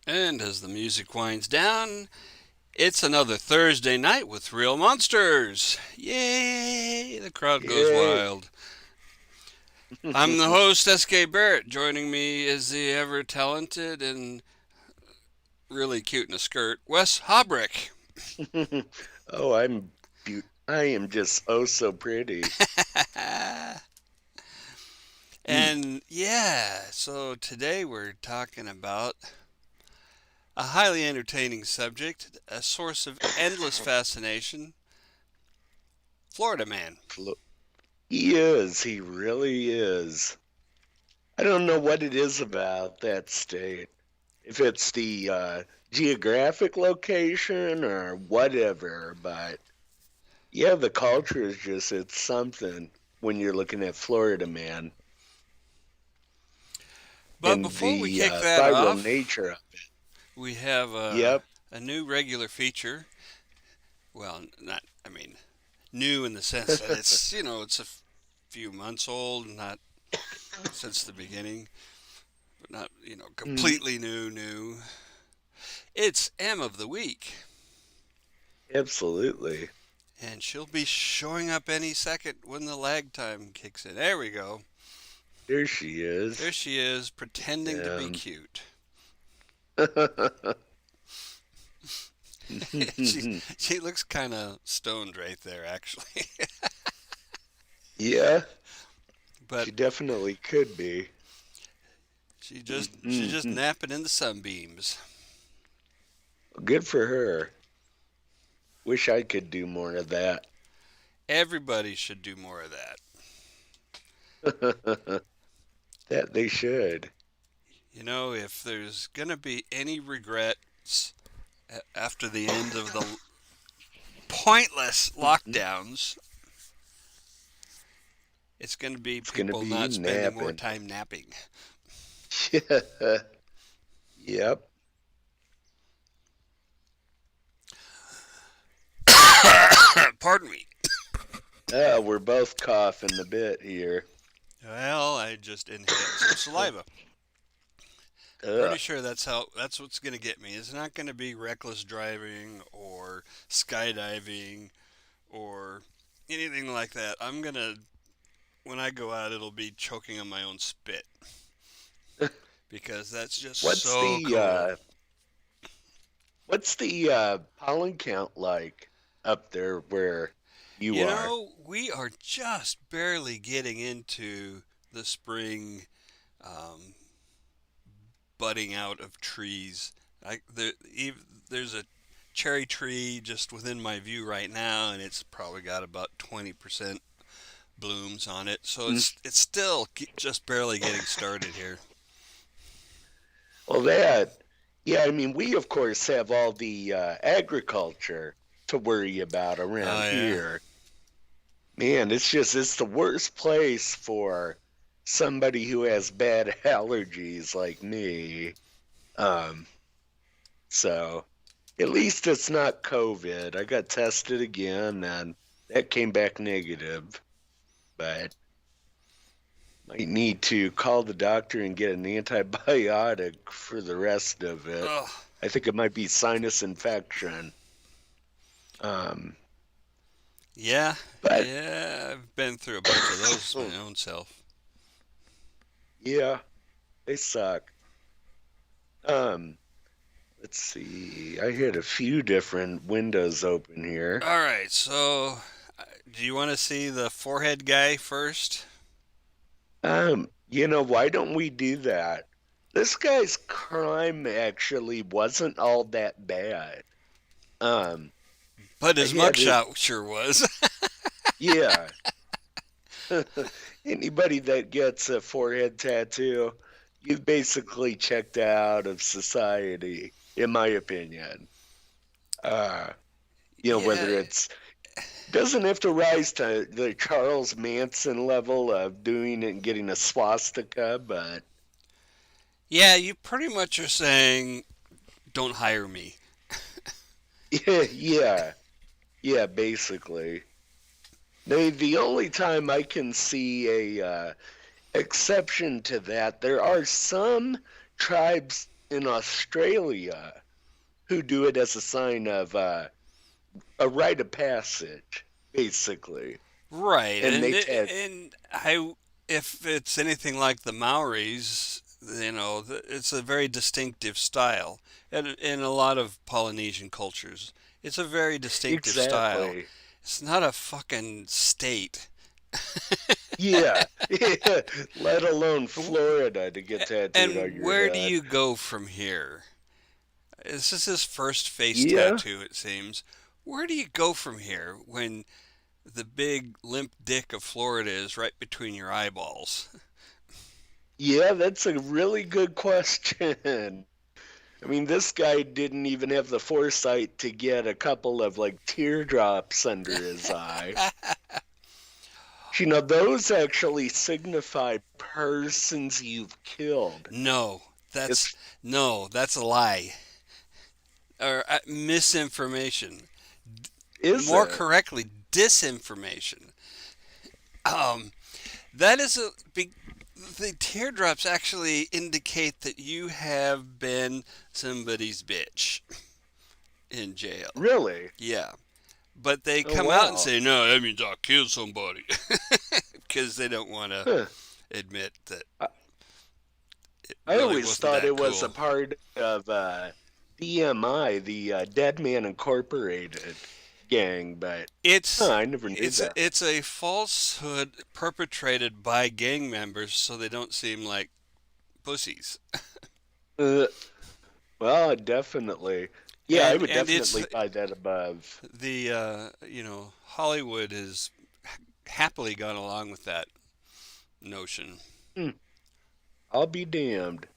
And as the music winds down, it's another Thursday night with Real Monsters. Yay! The crowd goes Yay. wild. I'm the host, S.K. Barrett. Joining me is the ever talented and really cute in a skirt, Wes Hobrick. Oh, I am just oh so pretty. Mm. And yeah, so today we're talking about a highly entertaining subject, a source of endless fascination, Florida Man. Flo- He is. He really is. I don't know what it is about that state. If it's the geographic location or whatever, but yeah, the culture is just, it's something when you're looking at Florida, man, But and before we the kick that viral off, nature of we have it. Yep. a new regular feature. Well, not, I mean, new in the sense that it's, it's a few months old, not since the beginning, but not, Mm, completely new. It's M of the Week, absolutely. and she'll be showing up any second when the lag time kicks in. There we go. There she There is. she is, pretending to be Um, cute. she she looks kind of stoned right there, actually. yeah, But she definitely could be. she's just Mhm. napping in the sunbeams. Good for her. Wish I could do more of that. Everybody should do more of that. That they should. If there's gonna be any regrets after the end of the pointless Mhm. lockdowns, it's gonna be It's gonna people be not spending more napping. time napping. Yeah. Yep. Pardon me. We're both coughing a bit here. Well, I just inhaled some saliva. Pretty Ugh. sure that's what's gonna get me. It's not gonna be reckless driving or skydiving or anything like that. When I go out, it'll be choking on my own spit because that's just What's so the cool. uh what's the pollen count like up there where you are? We are just barely getting into the spring um, budding out of trees. There's a cherry tree just within my view right now, and it's probably got about 20% blooms on it. So Mm. it's still just barely getting started here. Well, that, yeah, I mean, we of course have all the agriculture to worry about Oh around yeah. here. Man, it's the worst place for somebody who has bad allergies like me. Um, so at least it's not COVID. I got tested again and that came back negative, but might need to call the doctor and get an antibiotic for the rest of it. Ugh. I think it might be sinus infection. Um, Yeah, but yeah. I've been through a bunch of those my own self. yeah, they suck. Um, Let's see. I had a few different windows open here. All right, so do you want to see the forehead guy first? Why don't we do that? This guy's crime actually wasn't all that bad. Um, But I his had it, mugshot sure was. yeah. Anybody that gets a forehead tattoo, you've basically checked out of society, in my opinion. Uh, Yeah, whether it's doesn't have to rise to the Charles Manson level of doing it and getting a swastika, but yeah, you pretty much are saying, don't hire me. yeah, yeah, yeah, basically. The only time I can see a exception to that, there are some tribes in Australia who do it as a sign of a rite of passage, basically, Right, and and they tat. if it's anything like the Maoris, it's a very distinctive style. And in a lot of Polynesian cultures, it's a very distinctive style. Exactly. It's not a fucking state. Yeah, yeah. Let alone Florida to get tattooed on And your where do head. you go from here? This is his first face Yeah, tattoo, it seems. Where do you go from here when the big limp dick of Florida is right between your eyeballs? yeah, that's a really good question. I mean, this guy didn't even have the foresight to get a couple of like teardrops under his eye. Those actually signify persons you've killed. No, that's It's no, that's a lie or misinformation. is More it? correctly, disinformation. Um, that is a big. The teardrops actually indicate that you have been somebody's bitch in jail. Really? Yeah, but they Oh come out and wow. say, "No, that means I killed somebody," because they don't want to Huh. admit that I, it I really always wasn't thought that it was a cool. part of DMI, the Dead Man Incorporated gang, but It's I never knew that. it's a falsehood perpetrated by gang members so they don't seem like pussies. Uh, well, definitely. Yeah, I would And it's definitely buy that above. the Hollywood has happily gone along with that notion. Hmm, I'll be damned.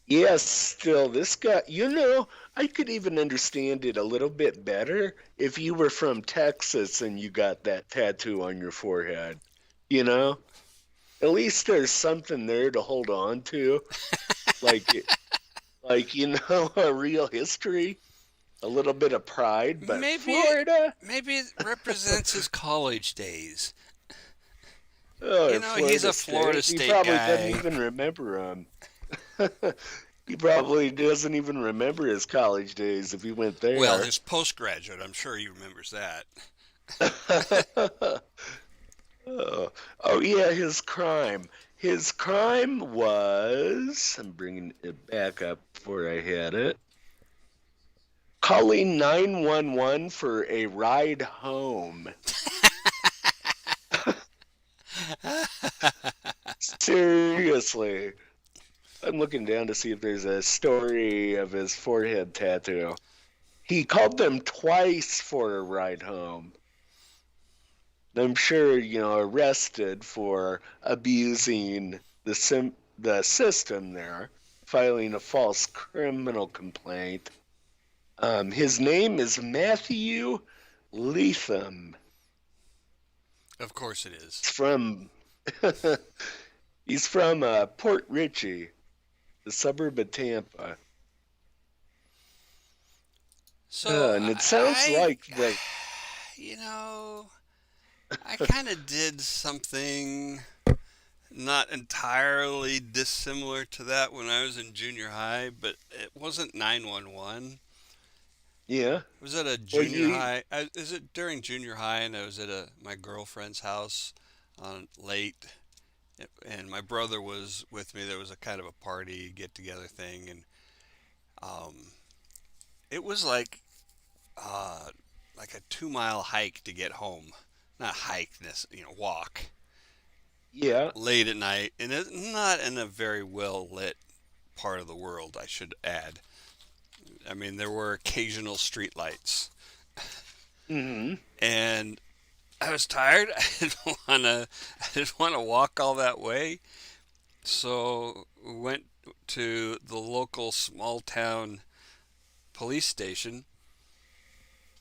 Yes, still, this guy, I could even understand it a little bit better if you were from Texas and you got that tattoo on your forehead. You know? At least there's something there to hold on to. Like, a real history, a little bit of pride. But Maybe Florida? maybe it represents his college days. Oh, He's Florida a Florida State. He State probably doesn't guy. even remember them. He probably doesn't even remember his college days if he went Well, there. his postgraduate, I'm sure he remembers that. Oh, oh yeah, his crime. His crime was, I'm bringing it back up before I had it, calling 911 for a ride home. Seriously. I'm looking down to see if there's a story of his forehead tattoo. He called them twice for a ride home. I'm sure, arrested for abusing the system there, filing a false criminal complaint. His name is Matthew Leatham. Of course it is. He's from he's from Port Richey, the suburb of Tampa. So And it sounds like the you know, I kind of did something not entirely dissimilar to that when I was in junior high, but it wasn't 911. yeah. I was at a Well, junior you high. Is it during junior high? And I was at my girlfriend's house on late, and my brother was with me. There was a kind of a party get together thing, and Um, it was like a 2 mile hike to get home. Not hike, this walk Yeah. late at night, and it's not in a very well lit part of the world, I should add. I mean, there were occasional street lights, Hmm. and I was tired. I didn't wanna walk all that way, so went to the local small town police station.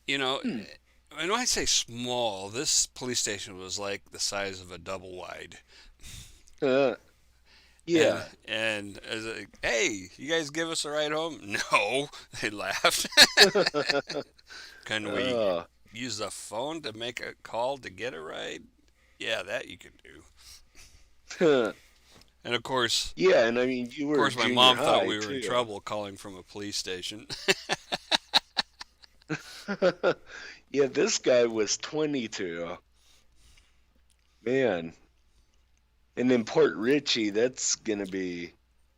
You know, Hmm. and when I say small, this police station was like the size of a double wide. Uh, And yeah. and I was like, "Hey, you guys give us a ride home?" No, they laughed. Can we uh, use the phone to make a call to get a ride? Yeah, that you can do. And yeah, and I mean, you of were course, my junior mom thought high we were in too. trouble calling from a police station. Yeah, this guy was 22. Man. And in Port Richey, that's gonna be,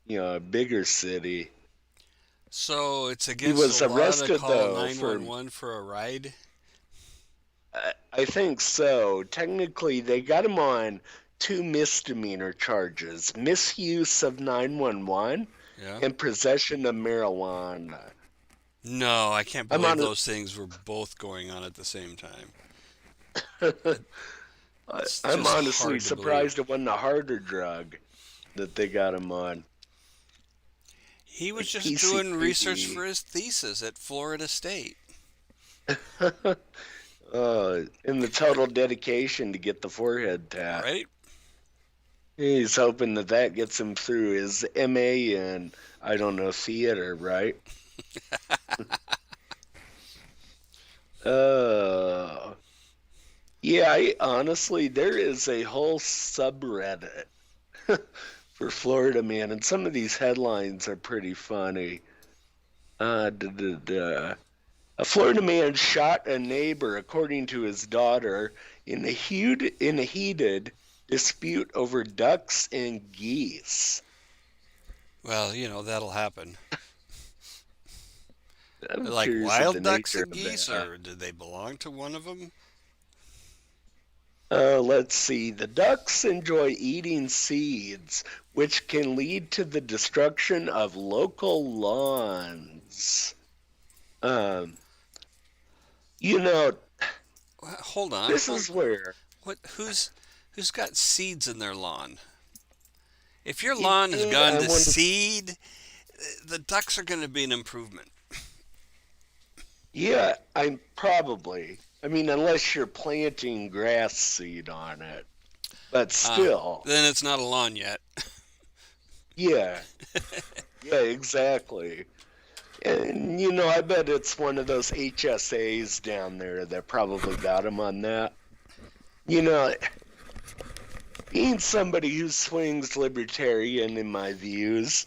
a bigger city. So it's He against the was law to arrested call though for, 911 for a ride. I think so. Technically, they got him on two misdemeanor charges: misuse of 911 Yeah. and possession of marijuana. No, I can't I'm believe on. those things were both going on at the same time. It's I'm just honestly hard to believe. surprised it wasn't a harder drug that they got him on, He was like just doing research PCP. for his thesis at Florida State. And the total dedication to get the forehead tat. Right? He's hoping that that gets him through his MA in, I don't know, theater, right? Uh, yeah, honestly, there is a whole subreddit for Florida man, and some of these headlines are pretty funny. Uh, duh, duh, duh. A Florida man shot a neighbor, according to his daughter, in a heated dispute over ducks and geese. Well, that'll happen. I'm Like curious of the wild ducks nature and of geese, that. or did they belong to one of them? Let's see. The ducks enjoy eating seeds, which can lead to the destruction of local lawns. Um, you know, Hold on, this hold is on. where What? Who's got seeds in their lawn? If your lawn has gone I to wonder. seed, the ducks are going to be an improvement. Yeah, I'm probably. I mean, unless you're planting grass seed on it, but Uh, still, then it's not a lawn yet. yeah, yeah, exactly. And I bet it's one of those HSAs down there that probably got him on that. You know, being somebody who swings libertarian in my views,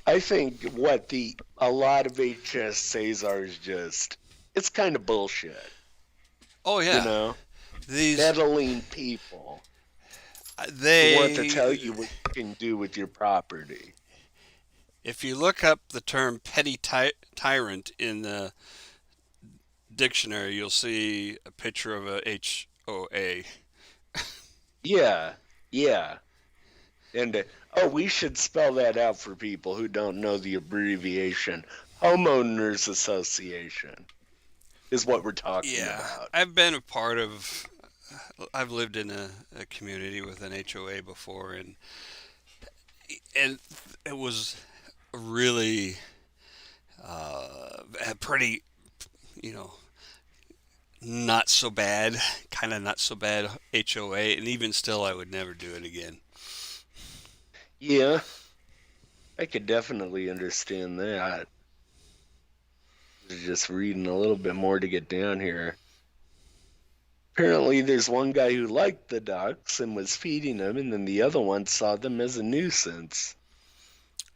I think what the a lot of HSAs are is just it's kind of bullshit. Oh You yeah, know, these meddling people who want to they. tell you what you can do with your property. If you look up the term petty tyrant in the dictionary, you'll see a picture of a HOA. Yeah, yeah. And we should spell that out for people who don't know the abbreviation. Homeowners Association is what we're talking Yeah, about. I've been a part of. I've lived in a community with an HOA before, and it was really a pretty, you know, not so bad, kind of not so bad HOA, and even still, I would never do it again. Yeah, I could definitely understand that. Just reading a little bit more to get down here. Apparently, there's one guy who liked the ducks and was feeding them, and then the other one saw them as a nuisance.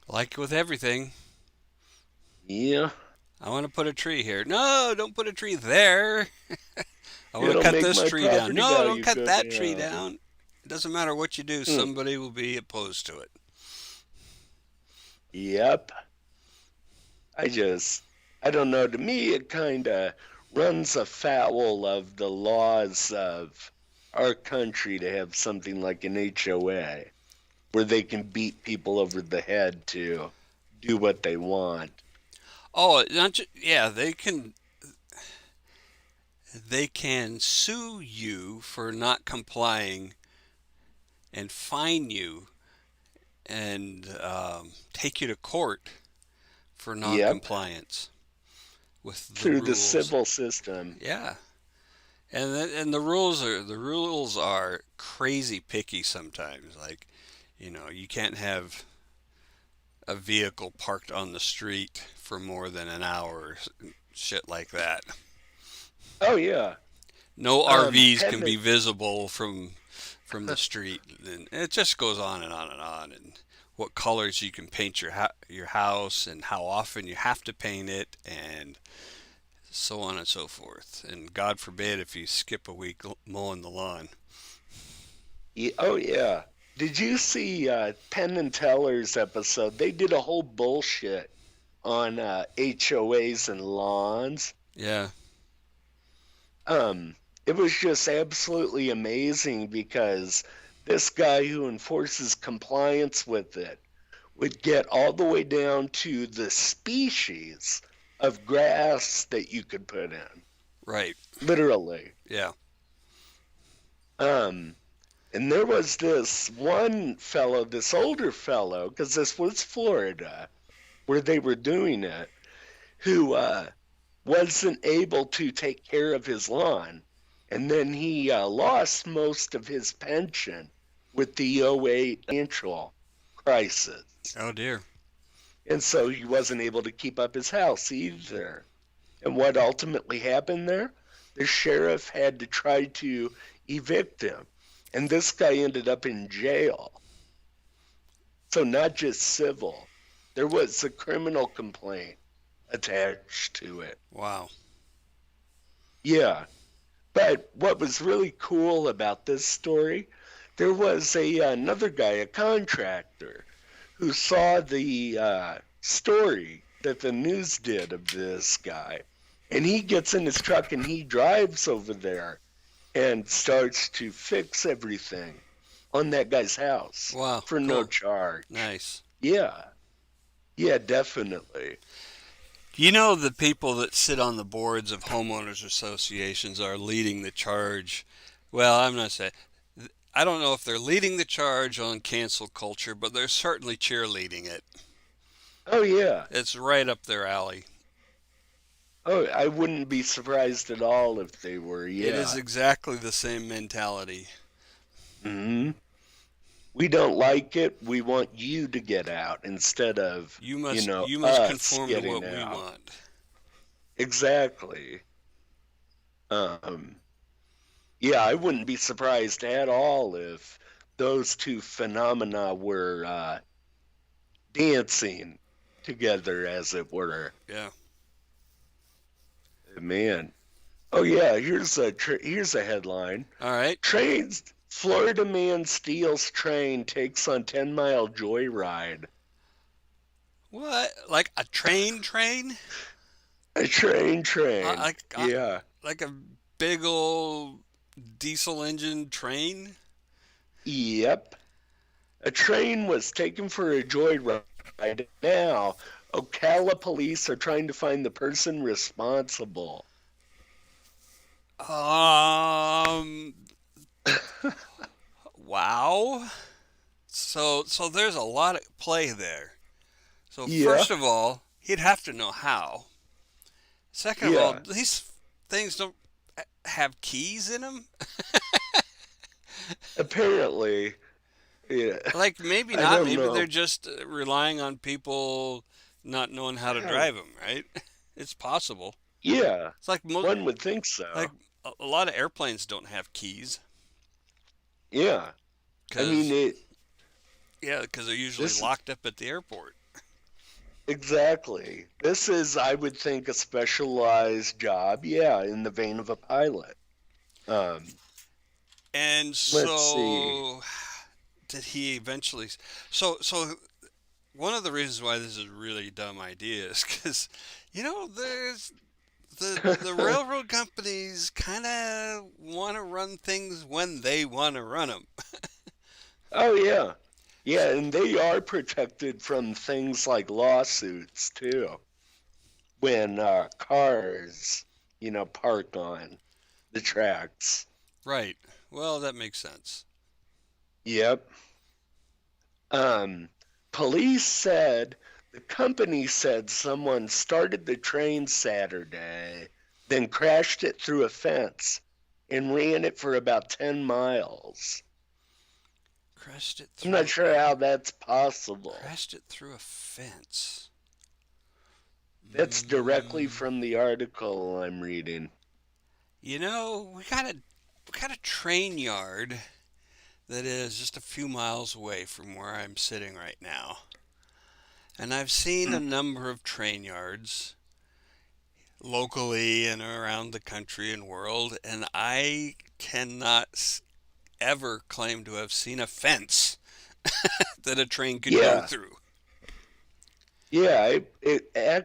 Like with everything, Yeah, I want to put a tree here. No, don't put a tree there. I want to it'll cut make this my tree down. property No, don't value cut go that tree down. down. It doesn't matter what you do, Hmm. somebody will be opposed to it. Yep. I just, I don't know. To me, it kind of runs afoul of the laws of our country to have something like an HOA where they can beat people over the head to do what they want. Oh, not yeah, they can sue you for not complying and fine you and take you to court for Yep, non-compliance with the through the rules. civil system. Yeah, and the rules are crazy picky sometimes. Like, you can't have a vehicle parked on the street for more than an hour, shit like that. Oh yeah. No RVs can be Penn, visible from the street, and it just goes on and on and on. And what colors you can paint your house, and how often you have to paint it, and so on and so forth. And God forbid if you skip a week mowing the lawn. oh yeah. Did you see Penn and Teller's episode? They did a whole bullshit on HOAs and lawns. Yeah, It was just absolutely amazing because this guy who enforces compliance with it would get all the way down to the species of grass that you could put in, right. literally. Yeah. Um, and there was this one fellow, this older fellow, because this was Florida, where they were doing it, who wasn't able to take care of his lawn. And then he lost most of his pension with the '08 financial crisis. Oh dear. And so he wasn't able to keep up his house either. And what ultimately happened there? The sheriff had to try to evict him. And this guy ended up in jail. So not just civil, there was a criminal complaint attached to it. Wow. Yeah. But what was really cool about this story, there was another guy, a contractor, who saw the story that the news did of this guy. And he gets in his truck and he drives over there and starts to fix everything on that guy's house Wow. for no Cool. charge. Nice. Yeah. Yeah, definitely. The people that sit on the boards of homeowners associations are leading the charge. Well, I'm not saying, I don't know if they're leading the charge on cancel culture, but they're certainly cheerleading it. Oh, yeah. It's right up their alley. Oh, I wouldn't be surprised at all if they were. It is Yeah. exactly the same mentality. Hmm. We don't like it. We want you to get out instead of, You must you must us conform to what getting we out. want. Exactly. Um, yeah, I wouldn't be surprised at all if those two phenomena were dancing together, as it were. Yeah. Man. Oh yeah, here's a headline. All right. Trains. Florida man steals train, takes on 10-mile joyride. What? Like a train? A train. Like Yeah. like a big old diesel engine train? Yep. A train was taken for a joyride. Now, Ocala police are trying to find the person responsible. Um. Wow. So there's a lot of play there. So Yeah. first of all, he'd have to know how. Second of all, Yeah. these things don't have keys in them. Apparently. Yeah. Like maybe I not. don't Maybe they're know. just relying on people not knowing how to Yeah. drive them. Right? It's possible. Yeah. It's like One would think like so. a lot of airplanes don't have keys Yeah. I mean because it yeah, because they're usually this locked up at the airport. exactly. This is, I would think, a specialized job, yeah, in the vein of a pilot. Um, And let's see. so did he eventually? So one of the reasons why this is a really dumb idea is because, there's the railroad companies kind of want to run things when they want to run them. Oh yeah. Yeah, and they are protected from things like lawsuits too. When cars, park on the tracks. Right. Well, that makes sense. Yep. Um, Police said the company said someone started the train Saturday, then crashed it through a fence and ran it for about 10 miles. Crashed it I'm through not sure how that's possible. crashed it through a fence. That's directly Mm, from the article I'm reading. we got a train yard that is just a few miles away from where I'm sitting right now. And I've seen a number of train yards locally and around the country and world, and I cannot ever claim to have seen a fence that a train could go Yeah, through. yeah, I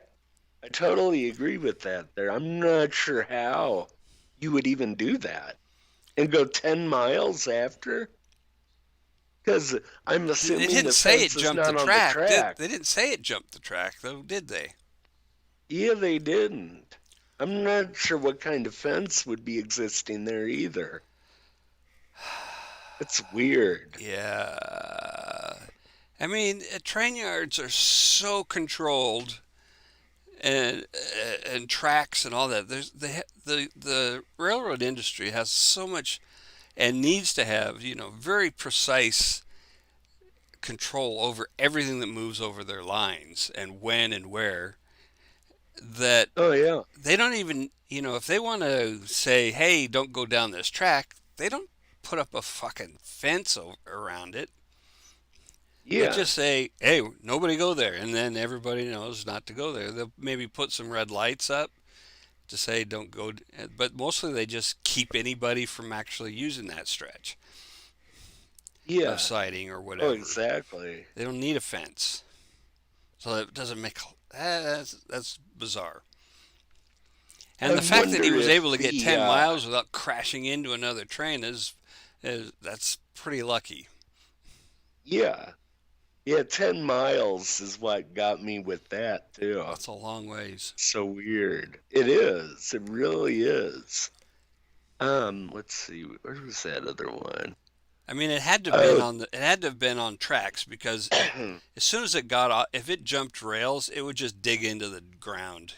totally agree with that there. I'm not sure how you would even do that and go 10 miles after, because I'm They assuming didn't the say it fence is jumped the not on the track. track. They didn't say it jumped the track, though, did they? Yeah, they didn't. I'm not sure what kind of fence would be existing there either. It's weird. Yeah. I mean, train yards are so controlled, and tracks and all that. The railroad industry has so much and needs to have very precise control over everything that moves over their lines and when and where, that Oh yeah, they don't even, if they want to say, hey, don't go down this track, they don't put up a fucking fence around it. They yeah, just say, hey, nobody go there. And then everybody knows not to go there. They'll maybe put some red lights up to say don't go. But mostly they just keep anybody from actually using that stretch of yeah. siding or Oh, whatever. exactly. They don't need a fence. So it doesn't make. That's bizarre. I And the fact that he wonder was if able to get the 10 miles without crashing into another train is that's pretty lucky. yeah, yeah, 10 miles is what got me with that too. That's a long ways. So weird. It is. It really is. Let's see. Where was that other one? I mean, Oh, it had to have been on tracks because as soon as it got off, if it jumped rails, it would just dig into the ground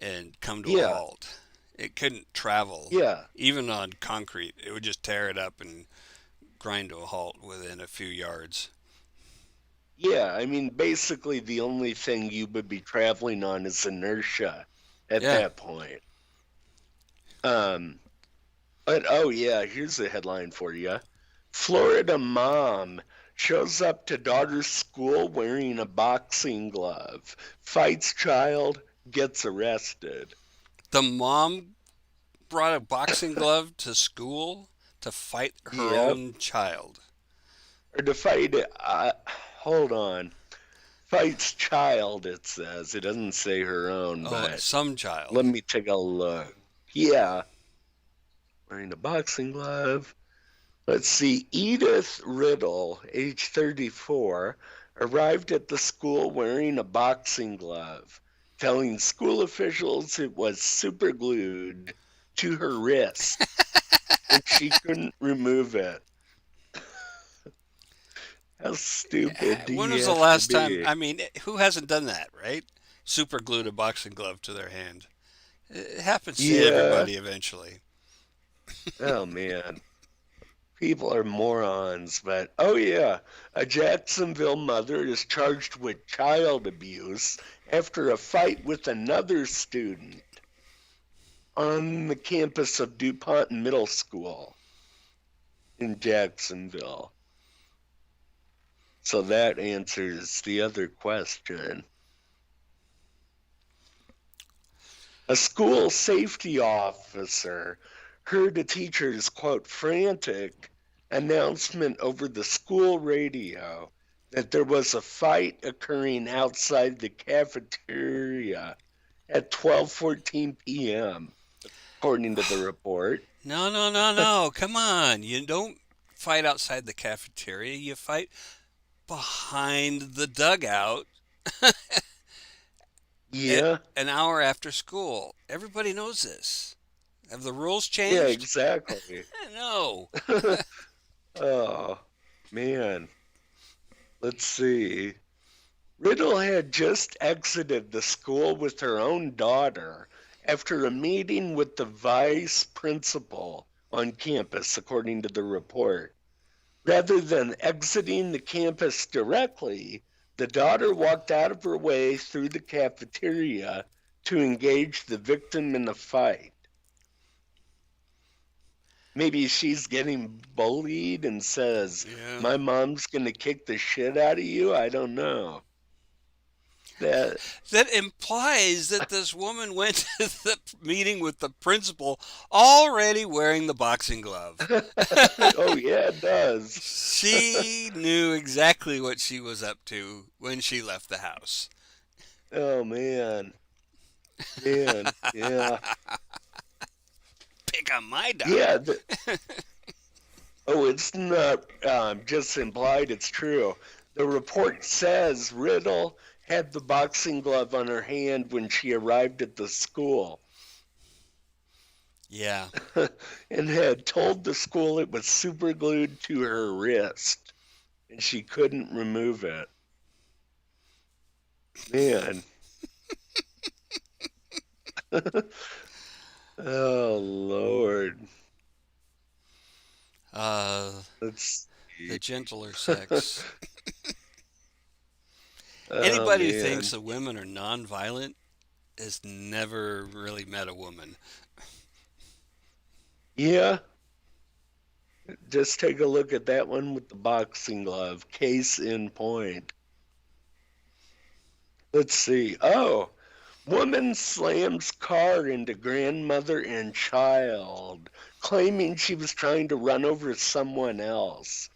and come to a yeah, halt. It couldn't travel, yeah, even on concrete. It would just tear it up and grind to a halt within a few yards. yeah. I mean, basically, the only thing you would be traveling on is inertia at Yeah, that point. Um, but oh, yeah, here's a headline for you. Florida mom shows up to daughter's school wearing a boxing glove, fights child, gets arrested. the mom brought a boxing glove to school to fight her Yep. own child. Or to fight it. Hold on. Fights child, it says. It doesn't say her own, Oh, but some child. let me take a look. Yeah, wearing a boxing glove. Let's see. Edith Riddle, age 34, arrived at the school wearing a boxing glove, telling school officials it was superglued to her wrist and she couldn't remove it. How stupid do When you was the have to last time? be? I mean, who hasn't done that, right? Super glued a boxing glove to their hand. It happens to Yeah. everybody eventually. Oh man. People are morons, but oh yeah, a Jacksonville mother is charged with child abuse after a fight with another student on the campus of DuPont Middle School in Jacksonville. So that answers the other question. A school safety officer heard a teacher's quote frantic announcement over the school radio, that there was a fight occurring outside the cafeteria at 12:14 p.m., according to the report. No, no, no, no. Come on. You don't fight outside the cafeteria. You fight behind the dugout at Yeah, an hour after school. Everybody knows this. Have the rules yeah, changed? exactly. No. Oh, man. Let's see. Riddle had just exited the school with her own daughter after a meeting with the vice principal on campus, according to the report. Rather than exiting the campus directly, the daughter walked out of her way through the cafeteria to engage the victim in a fight. Maybe she's getting bullied and says, Yeah. "My mom's going to kick the shit out of you." I don't know. That That implies that this woman went to the meeting with the principal already wearing the boxing glove. Oh yeah, it does. She knew exactly what she was up to when she left the house. Oh man. Man, yeah. Pick on my Yeah, daughter. oh, it's not just implied, it's true. The report says Riddle had the boxing glove on her hand when she arrived at the school Yeah. and had told the school it was super glued to her wrist and she couldn't remove it. Man. Oh, Lord. Uh, Let's the see. gentler sex. Oh, Anybody who thinks man. that women are nonviolent has never really met a woman. Yeah, just take a look at that one with the boxing glove. Case in point. Let's see. Oh, woman slams car into grandmother and child, claiming she was trying to run over someone else.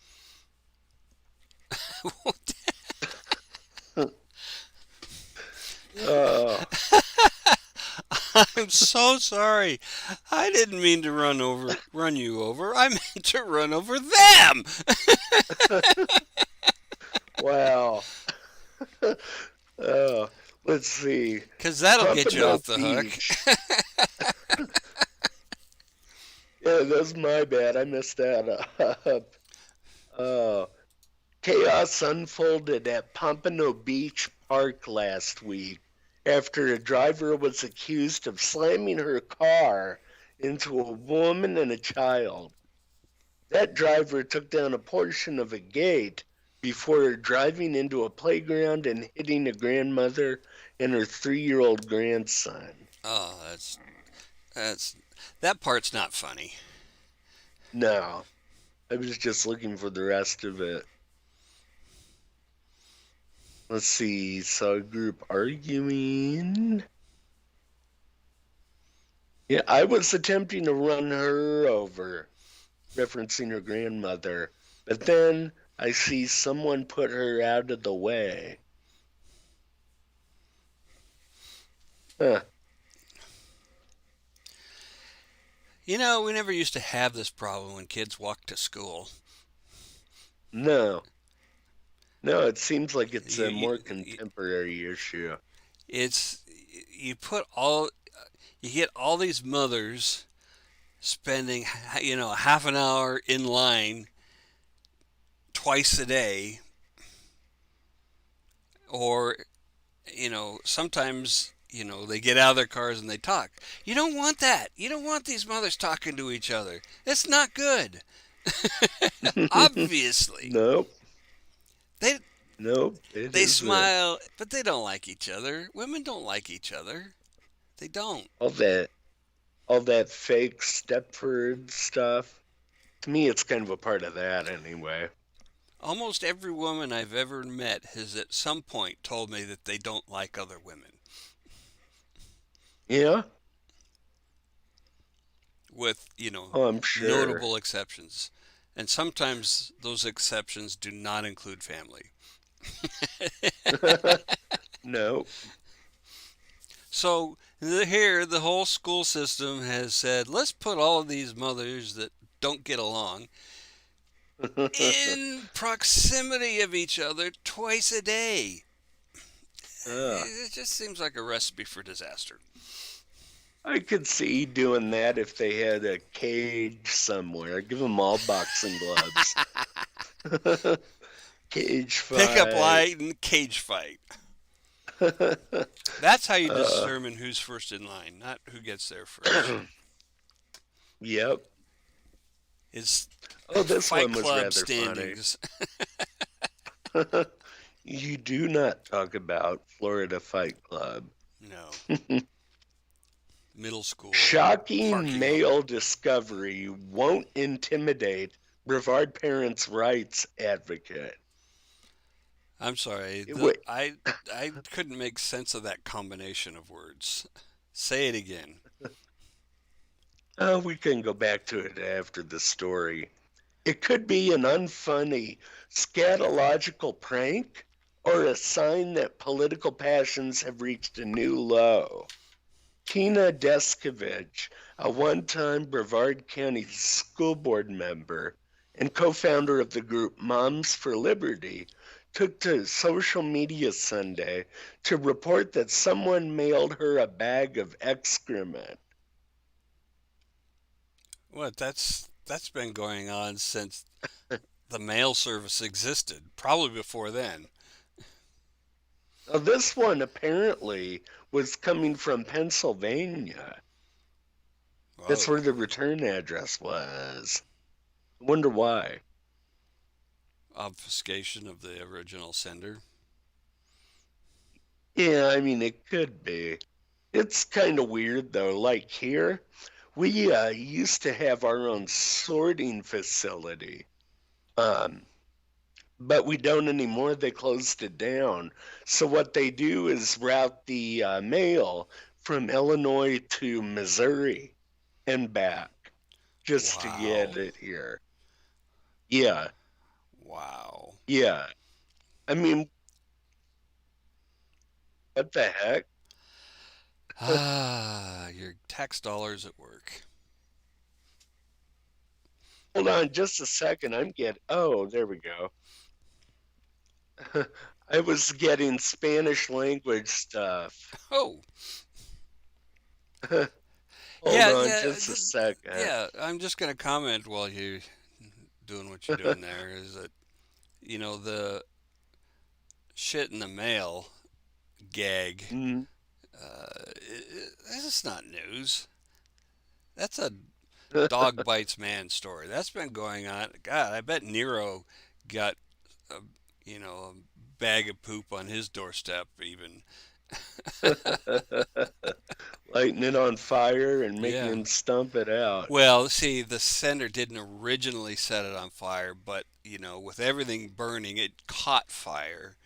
Oh, I'm so sorry. I didn't mean to run you over. I meant to run over them. wow. Oh, let's see. Cause that'll get you Pompano off the hook. Beach. Yeah, that's my bad. I messed that up. Oh, chaos unfolded at Pompano Beach Park last week after a driver was accused of slamming her car into a woman and a child. That driver took down a portion of a gate before driving into a playground and hitting a grandmother and her 3-year-old grandson. Oh, that's that part's not funny. No, I was just looking for the rest of it. Let's see. Saw a group arguing. Yeah, I was attempting to run her over, referencing her grandmother, but then I see someone put her out of the way. Huh. You know, we never used to have this problem when kids walked to school. No, no, it seems like it's You, a you, more you- contemporary issue. it's you put all you get all these mothers spending half an hour in line twice a day, or sometimes they get out of their cars and they talk. You don't want that. You don't want these mothers talking to each other. It's not good. Obviously, Nope, they nope, it they isn't. smile, but they don't like each other. Women don't like each other. They don't. All that, all that fake Stepford stuff. To me, it's kind of a part of that anyway. Almost every woman I've ever met has at some point told me that they don't like other women, Yeah, with, oh, I'm sure. notable exceptions. And sometimes those exceptions do not include family. No. So here, the whole school system has said, let's put all of these mothers that don't get along in proximity of each other twice a day. Uh, It just seems like a recipe for disaster. I could see doing that if they had a cage somewhere. Give them all boxing gloves. Cage Pickup fight. line and cage fight. That's how you uh, determine who's first in line, not who gets there first. yep. It's Oh, this Fight one was Club rather funny. standings. You do not talk about Florida Fight Club. No, middle school Shocking parking lot. male discovery won't intimidate Brevard parents' rights advocate. I'm sorry, Wait, I couldn't make sense of that combination of words. Say it again. we can go back to it after the story. It could be an unfunny, scatological prank or a sign that political passions have reached a new low. Tina Deskovich, a one-time Brevard County School Board member and co-founder of the group Moms for Liberty, took to social media Sunday to report that someone mailed her a bag of excrement. What? That's been going on since the mail service existed, probably before then. Now, this one apparently was coming from Pennsylvania. That's Whoa. where the return address was. I wonder why. Obfuscation of the original sender. Yeah, I mean, it could be. It's kind of weird though. Like here, we used to have our own sorting facility, um, but we don't anymore. They closed it down. So what they do is route the mail from Illinois to Missouri and back just to get Wow. it here. Yeah, Wow. yeah. I mean, what the heck? Ah, your tax dollars at work. Hold on just a second. Oh, there we go. I was getting Spanish language stuff. Oh, Hold yeah, on yeah, just a second. yeah. I'm just gonna comment while you're doing what you're doing there. Is that the shit in the mail gag? Mm. This is not news. That's a dog bites man story. That's been going on. God, I bet Nero got a a bag of poop on his doorstep even. Lighting it on fire and making Yeah. him stump it out. Well, see, the sender didn't originally set it on fire, but with everything burning, it caught fire.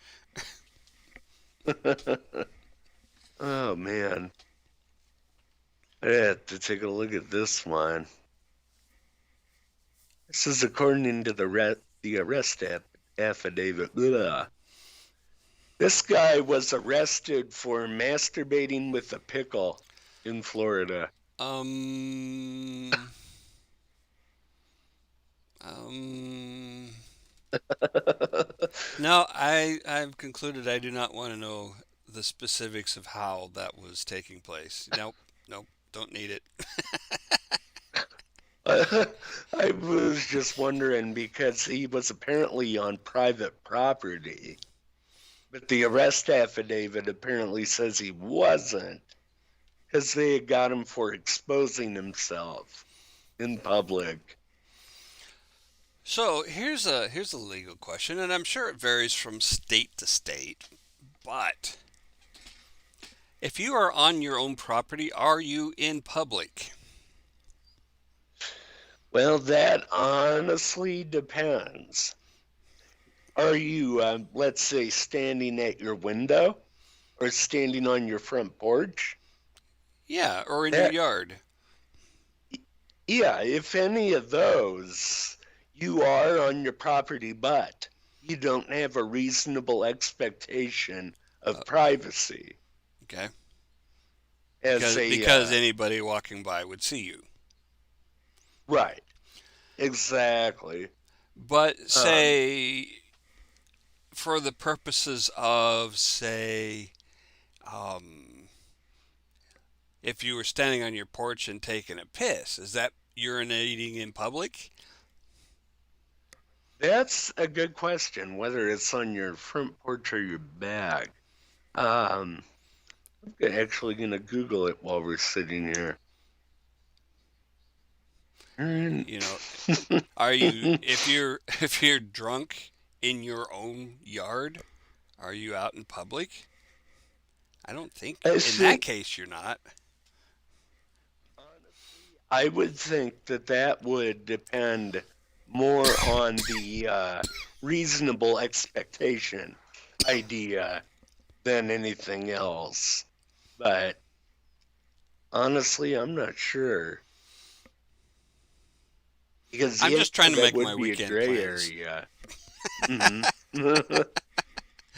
Oh man, I have to take a look at this one. This is according to the arrest affidavit. Ugh. This guy was arrested for masturbating with a pickle in Florida. Um, um, no, I've concluded I do not want to know the specifics of how that was taking place. Nope, nope, don't need it. I was just wondering because he was apparently on private property, but the arrest affidavit apparently says he wasn't because they had got him for exposing himself in public. So here's a legal question, and I'm sure it varies from state to state, but if you are on your own property, are you in public? Well, that honestly depends. Are you, let's say, standing at your window or standing on your front porch? Yeah, or in your That, yard. yeah, if any of those, you are on your property, but you don't have a reasonable expectation Uh, of privacy okay. as a Because anybody walking by would see you. right, exactly. But Um, say for the purposes of say um, if you were standing on your porch and taking a piss, is that urinating in public? that's a good question, whether it's on your front porch or your back. Um, I'm actually gonna Google it while we're sitting here. Mm. You know, are you if you're drunk in your own yard, are you out in public? I don't think I in that think case you're not. I would think that that would depend more on the reasonable expectation idea than anything else. But honestly, I'm not sure. Because, I'm yeah, just trying to that make would my be a weekend gray plans. area. Hmm.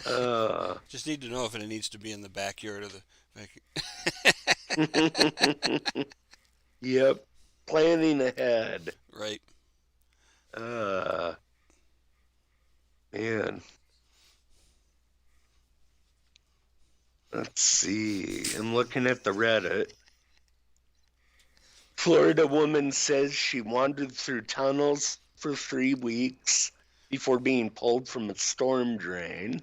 uh, Just need to know if it needs to be in the backyard of the yep. Planning ahead. right. Uh, man. Let's see. I'm looking at the Reddit. Florida woman says she wandered through tunnels for 3 weeks before being pulled from a storm drain.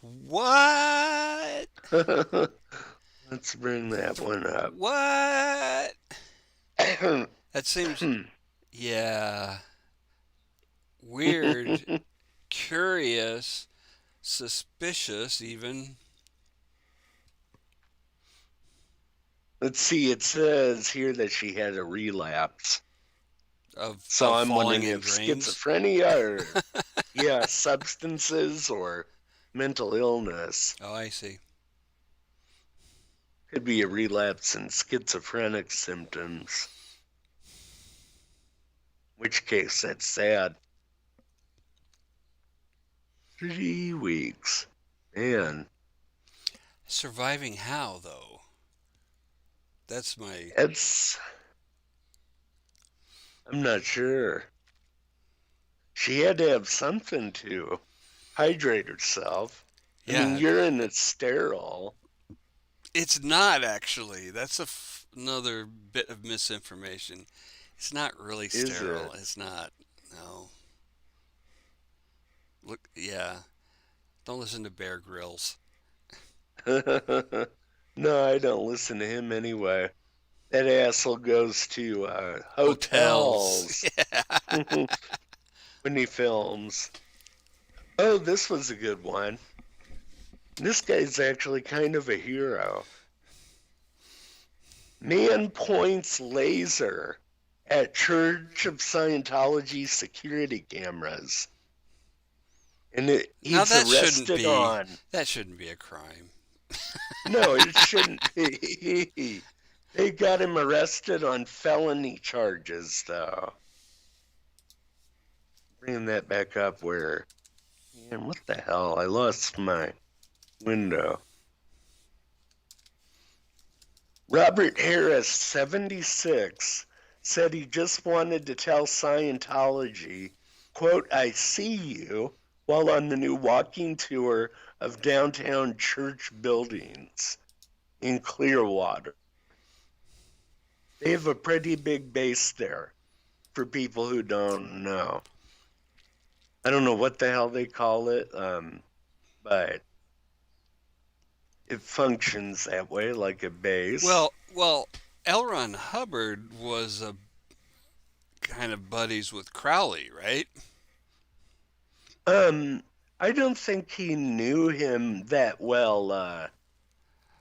What? Let's bring that one up. What? That seems yeah, weird, curious, suspicious even Let's see, it says here that she had a relapse. So of I'm falling wondering in if drains. schizophrenia or, yeah, substances or mental illness. Oh, I see. Could be a relapse in schizophrenic symptoms, in which case that's sad. 3 weeks. Man, Surviving how though? That's my it's, I'm not sure. She had to have something to hydrate herself. I mean, yeah. urine is sterile. It's not actually. That's another bit of misinformation. It's not really Is sterile. it? It's not. No. Look, yeah. Don't listen to Bear Grylls. No, I don't listen to him anyway. That asshole goes to Hotels. hotels when he films. Oh, this was a good one. This guy's actually kind of a hero. Man points laser at Church of Scientology security cameras. And Now he's arrested on. that shouldn't be a crime. No, it shouldn't be. They got him arrested on felony charges, though. Bringing that back up where. Man, what the hell? I lost my window. Robert Harris, 76, said he just wanted to tell Scientology, quote, I see you, while on the new walking tour of downtown church buildings in Clearwater. They have a pretty big base there, for people who don't know. I don't know what the hell they call it, but it functions that way, like a base. Well, L. Ron Hubbard was a kind of buddies with Crowley, right? I don't think he knew him that well,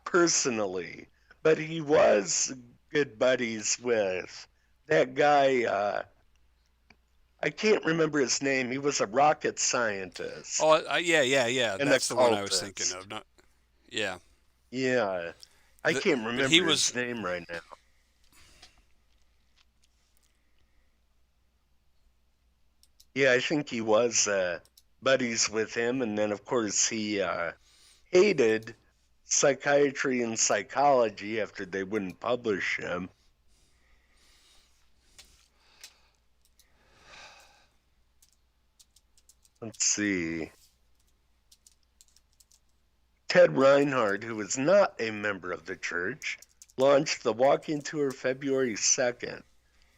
personally, but he was good buddies with that guy. I can't remember his name. He was a rocket scientist Oh, yeah. and That's the one I was thinking occultist. of. Not, yeah. Yeah, I can't But he remember was his name right now. Yeah, I think he was buddies with him, and then of course he hated psychiatry and psychology after they wouldn't publish him. Let's see. Ted Reinhardt, who was not a member of the church, launched the walking tour February 2nd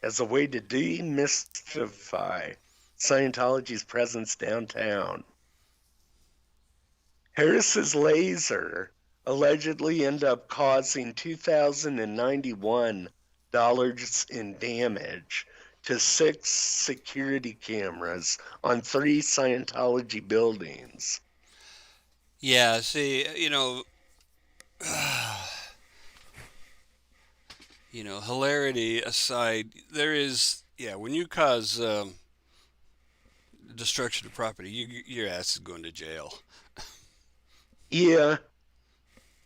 as a way to demystify Scientology's presence downtown. Harris's laser allegedly ended up causing $2,091 in damage to 6 security cameras on 3 Scientology buildings. Yeah, see, hilarity aside, there is, yeah, when you cause destruction of property, your ass is going to jail. Yeah,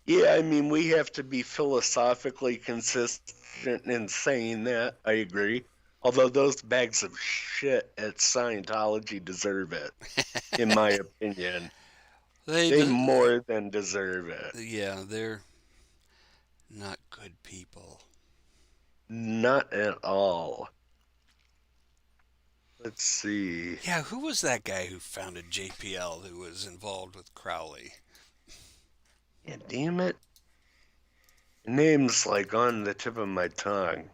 yeah, I mean, we have to be philosophically consistent in saying that. I agree. Although those bags of shit at Scientology deserve it, in my opinion. They, They de- more than deserve it. yeah, they're not good people. Not at all. Let's see. Yeah, who was that guy who founded JPL who was involved with Crowley? Yeah, damn it. Name's like on the tip of my tongue.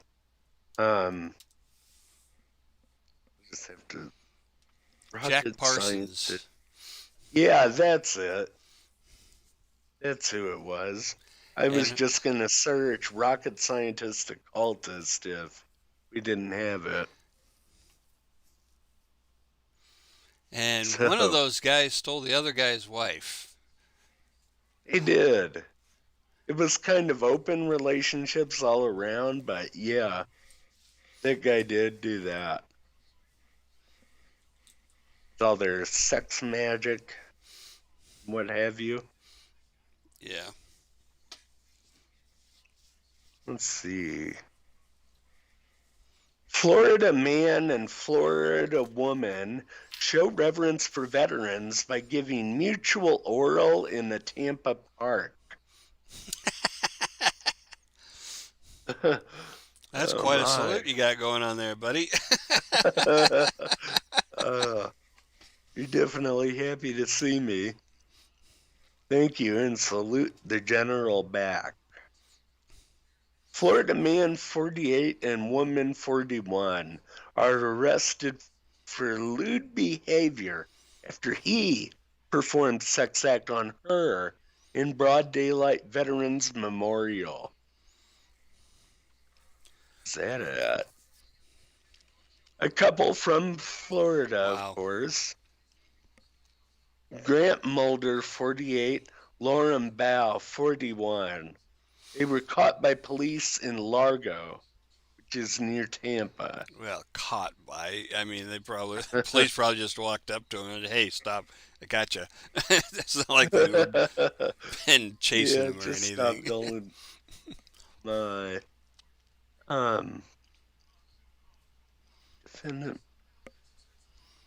Just have to. Jack Rocket Parsons. scientist. Yeah, that's it. That's who it was. I was And just gonna search rocket scientist occultist if we didn't have it. and one of So those guys stole the other guy's wife. he did. It was kind of open relationships all around, but yeah, that guy did do that. It's all their sex magic, what have you. Yeah. Let's see. Florida man and Florida woman show reverence for veterans by giving mutual oral in the Tampa park. That's Oh quite a my. salute you got going on there, buddy. uh, you're definitely happy to see me. Thank you, and salute the general back. Florida man 48 and woman 41 are arrested for lewd behavior after he performed sex act on her in broad daylight Veterans Memorial. Is that it? A couple from Florida, of Wow. course. Grant Mulder, 48, Lauren Bow, 41. They were caught by police in Largo, which is near Tampa. Well, caught by. I mean, police probably just walked up to him and, hey, stop. I got you. It's not like they would been chasing Yeah, him or just stop anything. going. My um defendant.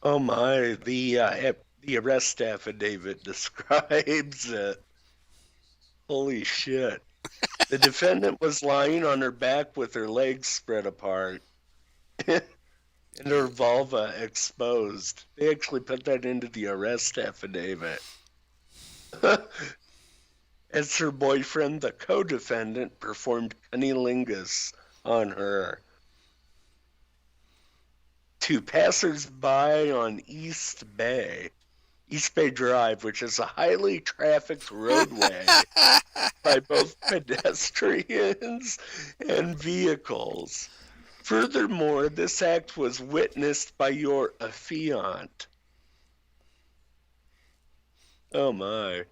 Oh my, the arrest affidavit describes it. Holy shit. The defendant was lying on her back with her legs spread apart and her vulva exposed. They actually put that into the arrest affidavit. As her boyfriend, the co-defendant, performed cunnilingus on her. To passers-by on East Bay Drive, which is a highly trafficked roadway by both pedestrians and vehicles. Furthermore, this act was witnessed by your affiant. Oh my.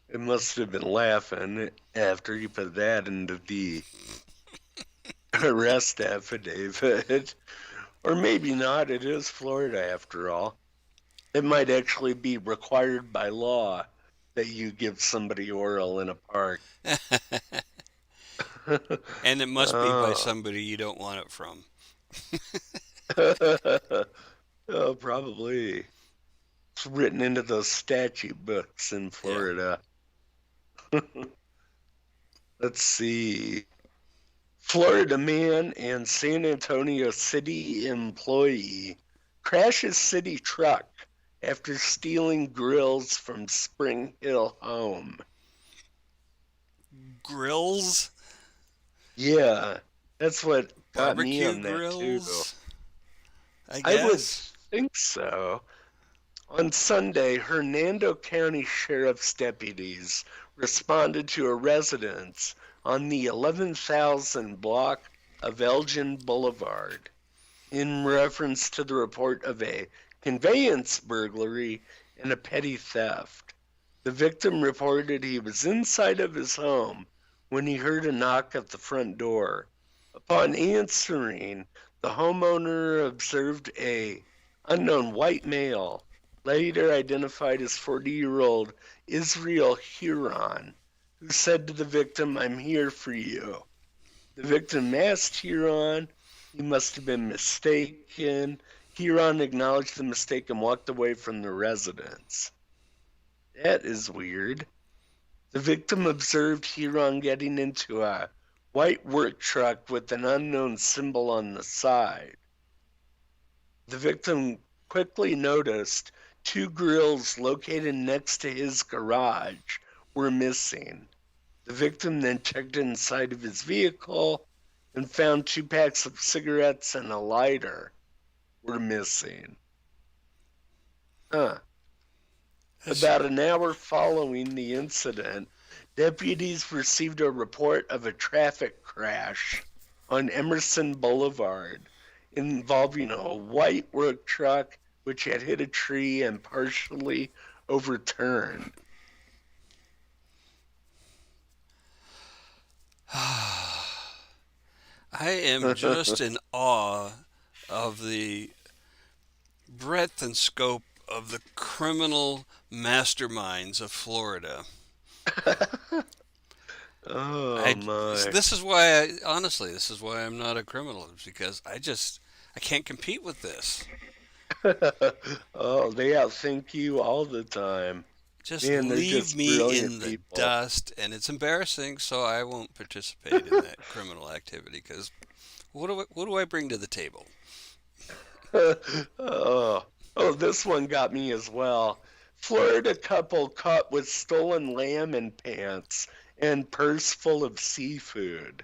It must have been laughing after you put that into the arrest affidavit. Or maybe not. It is Florida after all. It might actually be required by law that you give somebody oral in a park. And it must be by somebody you don't want it from. Oh, probably. It's written into those statute books in Yeah. Florida. Let's see. Florida man and San Antonio city employee crashes city truck after stealing grills from Spring Hill home. Grills? Yeah, that's what got me Barbecue on that too. grills? I I would guess. think so. On Sunday, Hernando County Sheriff's deputies responded to a residence on the 11,000 block of Elgin Boulevard in reference to the report of a conveyance burglary and a petty theft. The victim reported he was inside of his home when he heard a knock at the front door. Upon answering, the homeowner observed a unknown white male, later identified as 40-year-old Israel Huron, who said to the victim, "I'm here for you." The victim asked Huron, he must have been mistaken. Huron acknowledged the mistake and walked away from the residence. That is weird. The victim observed Huron getting into a white work truck with an unknown symbol on the side. The victim quickly noticed two grills located next to his garage were missing. The victim then checked inside of his vehicle and found 2 packs of cigarettes and a lighter were missing. Huh. That's, About an hour following the incident, deputies received a report of a traffic crash on Emerson Boulevard involving a white work truck which had hit a tree and partially overturned. I am just in awe of the breadth and scope of the criminal masterminds of Florida. Oh I my. this is why I honestly this is why I'm not a criminal is because I can't compete with this. Oh, they outthink you all the time. Just Man, they're leave just me brilliant in the people. dust, and it's embarrassing, so I won't participate in that criminal activity. Because what do I bring to the table? Oh, oh, this one got me as well. Florida couple caught with stolen lamb in pants and purse full of seafood.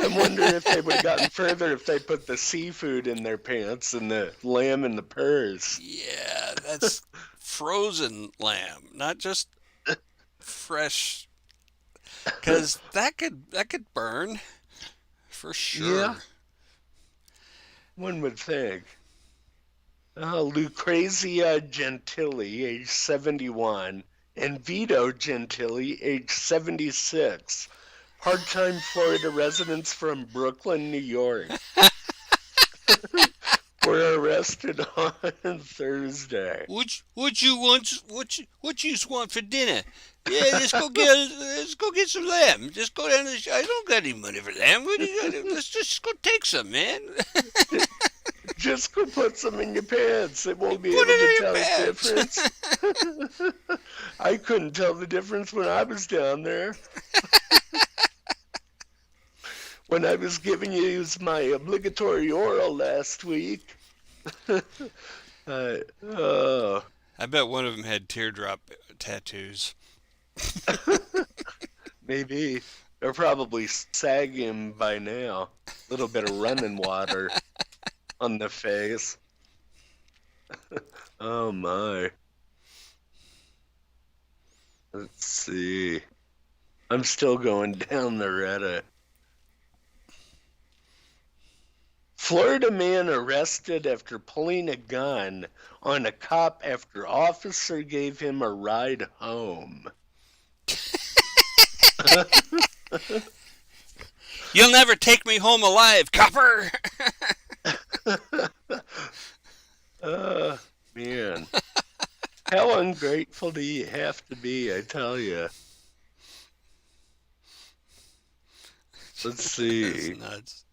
I wonder if they would have gotten further if they put the seafood in their pants and the lamb in the purse. Yeah, that's frozen lamb, not just fresh. Because that could burn for Yeah, sure. one would think. Lucrezia Gentili, age 71, and Vito Gentili, age 76, part-time Florida residents from Brooklyn, New York, were arrested on Thursday. What you want? What you want for dinner? Yeah, let's go get some lamb. Just go down to the. I don't got any money for lamb. What do you got? Let's just go take some, man. Just go put some in your pants. They won't be Put able to it in tell your the pants. difference. I couldn't tell the difference when I was down there. When I was giving you my obligatory oral last week. Oh, I bet one of them had teardrop tattoos. maybe. They're probably sagging by now. A little bit of running water on the face. Oh my. Let's see. I'm still going down the Reddit. Florida man arrested after pulling a gun on a cop after officer gave him a ride home. You'll never take me home alive, copper. Man. How ungrateful do you have to be, I tell you. Let's That's see. nuts.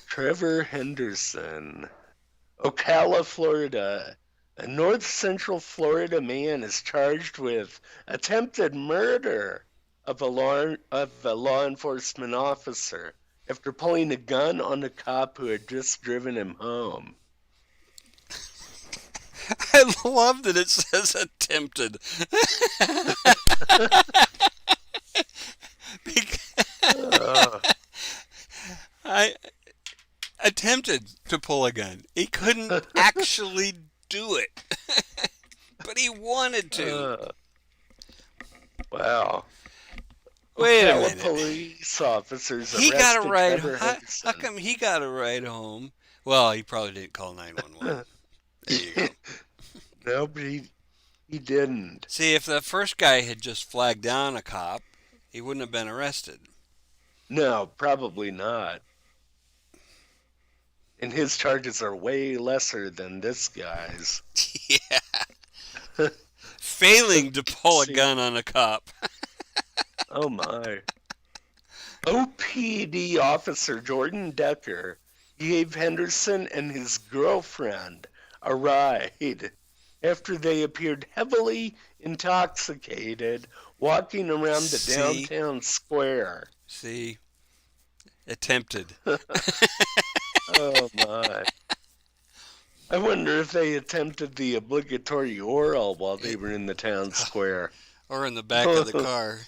Trevor Henderson, Ocala, Florida. A north central Florida man is charged with attempted murder of a law enforcement officer after pulling a gun on a cop who had just driven him home. I love that it says attempted. Uh, I attempted to pull a gun. He couldn't actually do it, but he wanted to. uh, wow. Wait a Ocala minute. police officers He got a arrested ride. Trevor How Henderson. come he got a ride home? Well, he probably didn't call 911. There you go. No, but he didn't. See, if the first guy had just flagged down a cop, he wouldn't have been arrested. No, probably not. And his charges are way lesser than this guy's. Yeah. Failing to pull a See. gun on a cop. Oh my. OPD officer Jordan Decker gave Henderson and his girlfriend a ride after they appeared heavily intoxicated walking around the See? downtown square. See? Attempted. Oh my. I wonder if they attempted the obligatory oral while they were in the town square. Or in the back of the car.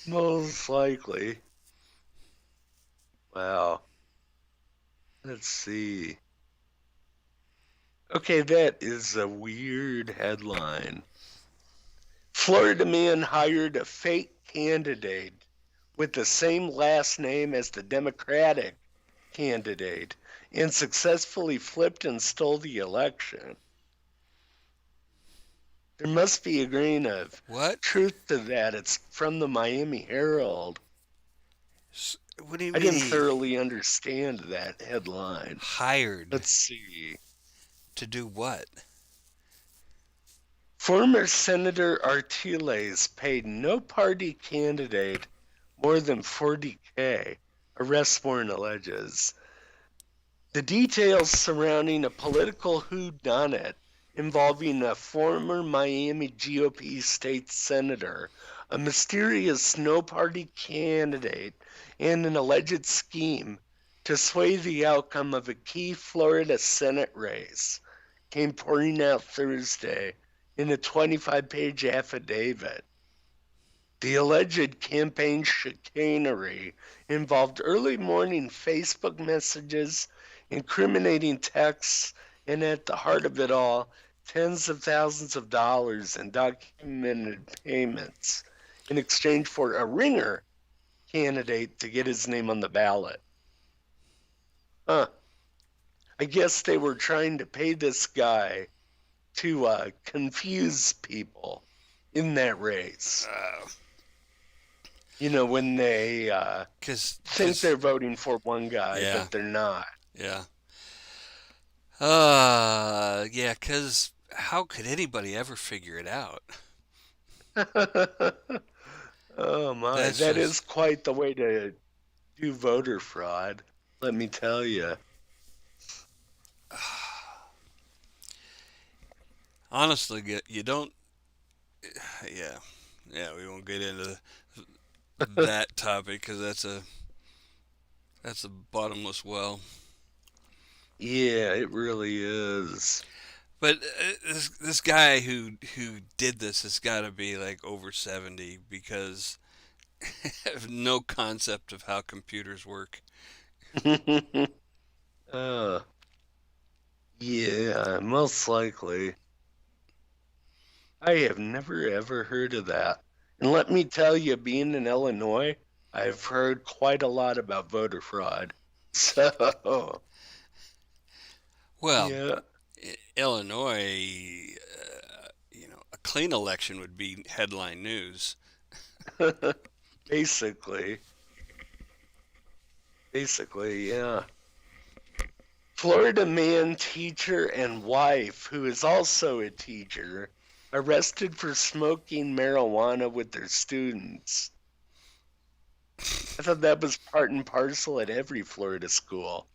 Most likely. Wow. Let's see. Okay, that is a weird headline. Florida man hired a fake candidate with the same last name as the Democratic candidate and successfully flipped and stole the election. There must be a grain of What? truth to that. It's from the Miami Herald. What do you I mean? didn't thoroughly understand that headline. Hired Let's see. to do what? Former Senator Artiles paid no party candidate more than $40K, arrest warrant alleges. The details surrounding a political whodunit involving a former Miami GOP state senator, a mysterious no-party candidate, and an alleged scheme to sway the outcome of a key Florida Senate race came pouring out Thursday in a 25-page affidavit. The alleged campaign chicanery involved early morning Facebook messages, incriminating texts, and at the heart of it all, tens of thousands of dollars in documented payments in exchange for a ringer candidate to get his name on the ballot. I guess they were trying to pay this guy to confuse people in that race. You know, when they think they're voting for one guy, Yeah. but they're not. Yeah. Yeah, because how could anybody ever figure it out? Oh my, That's that just- is quite the way to do voter fraud, let me tell you. Honestly, you don't. Yeah, we won't get into that topic because that's a bottomless well. Yeah, it really is. But this guy who did this has got to be like over 70 because I have no concept of how computers work. Yeah, most likely. I have never ever heard of that. And let me tell you, being in Illinois, I've heard quite a lot about voter fraud. So, Well, yeah. Illinois, a clean election would be headline news. Basically, yeah. Florida man, teacher, and wife, who is also a teacher, arrested for smoking marijuana with their students. I thought that was part and parcel at every Florida school.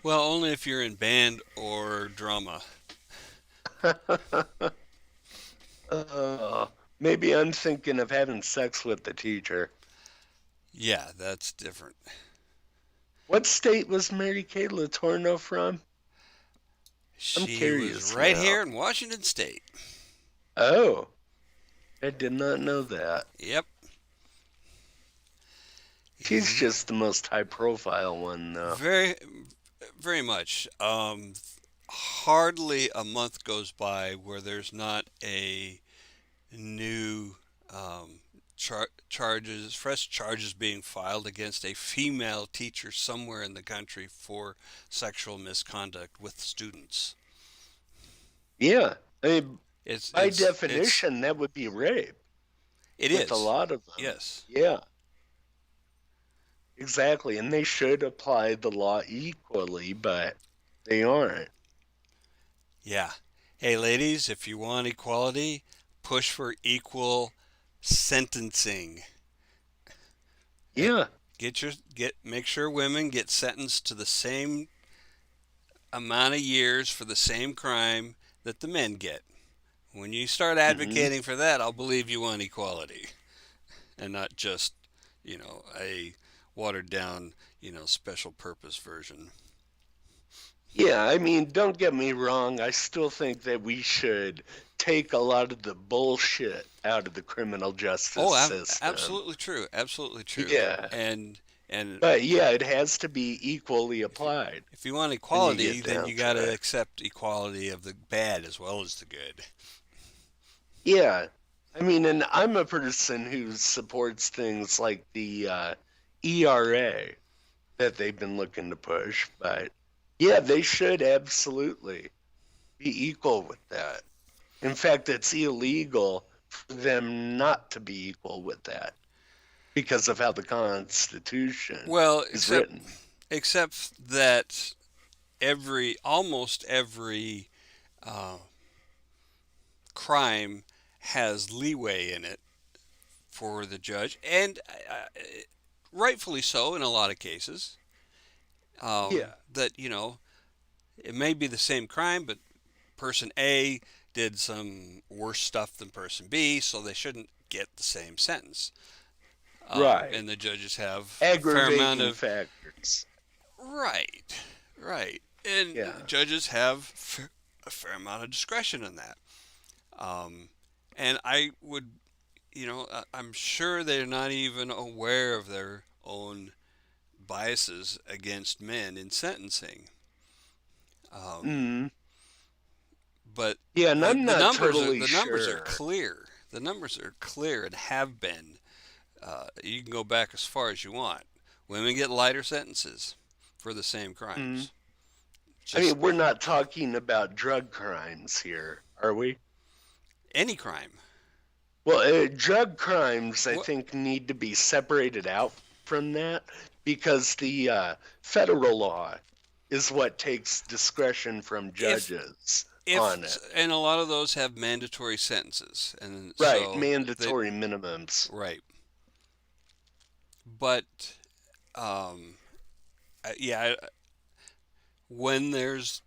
Well, only if you're in band or drama. Oh, maybe I'm thinking of having sex with the teacher. Yeah, that's different. What state was Mary Kay Letourneau from? I'm She was curious right now. here in Washington State. Oh, I did not know that. Yep. She's And just the most high profile one, though. very, very much. Hardly a month goes by where there's not a new fresh charges being filed against a female teacher somewhere in the country for sexual misconduct with students. Yeah, I mean, It's by it's it's definition, that would be rape it with a is. lot of them. Yes. Yeah, exactly. And they should apply the law equally, but they aren't. Yeah. Hey, ladies, if you want equality, push for equal sentencing. Eh, Yeah. make sure women get sentenced to the same amount of years for the same crime that the men get. When you start Hmm. advocating for that, I'll believe you want equality and not just, a watered down, special purpose version. Yeah, I mean, don't get me wrong. I still think that we should take a lot of the bullshit out of the criminal justice Oh, system. absolutely true. Absolutely true. Yeah. And But yeah, it has to be equally applied if you want when you equality, get then down you got to to it. accept equality of the bad as well as the good. Yeah. I mean, and I'm a person who supports things like the ERA that they've been looking to push, but yeah, they should absolutely be equal with that. In fact, it's illegal for them not to be equal with that because of how the Constitution Well, is except written. except that almost every uh, crime has leeway in it for the judge, and rightfully so in a lot of cases. Yeah. That it may be the same crime, but person A did some worse stuff than person B, so they shouldn't get the same sentence. Right. And the judges have a fair amount Aggravating of factors. right, right, and Yeah. judges have a fair amount of discretion in that. Um, and I would, I'm sure they're not even aware of their own biases against men in sentencing. Um, Mm. but Yeah, and I'm the not numbers are totally the numbers are sure. clear. The numbers are clear and have been. You can go back as far as you want. Women get lighter sentences for the same Mm. crimes. I Just mean, we're not talking about drug crimes here, are we? any crime. Well, drug crimes, I What think, need to be separated out from that because the federal law is what takes discretion from if judges if on it. and a lot of those have mandatory sentences, and Right, so they mandatory minimums. right. But um, yeah, when there's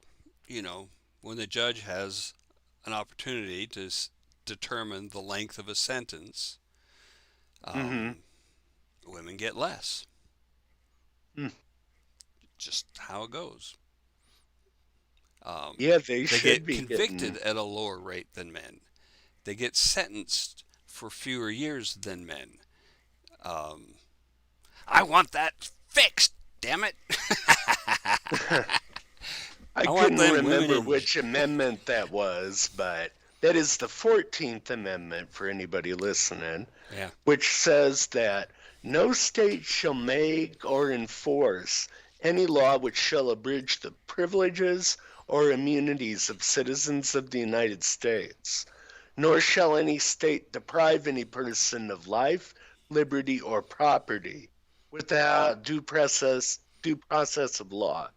when the judge has an opportunity to determine the length of a sentence, Hmm. um, women get less. Hmm. Just how it goes. Yeah, they They should get be convicted getting. at a lower rate than men. They get sentenced for fewer years than men. Um, I want that fixed. Damn it! I I want couldn't them women remember in. which amendment that was, but that is the 14th Amendment for anybody listening, Yeah. which says that no state shall make or enforce any law which shall abridge the privileges or immunities of citizens of the United States, nor shall any state deprive any person of life, liberty, or property without due process of law,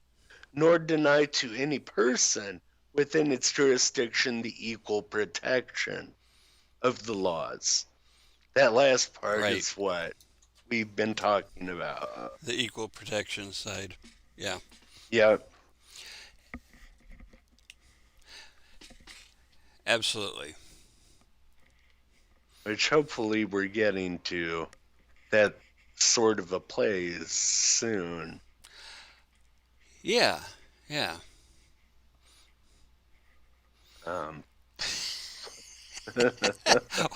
nor deny to any person within its jurisdiction the equal protection of the laws. That last part Right. is what we've been talking about. The equal protection side. Yeah, Yeah, absolutely. which hopefully we're getting to that sort of a place soon. Yeah, yeah. Um,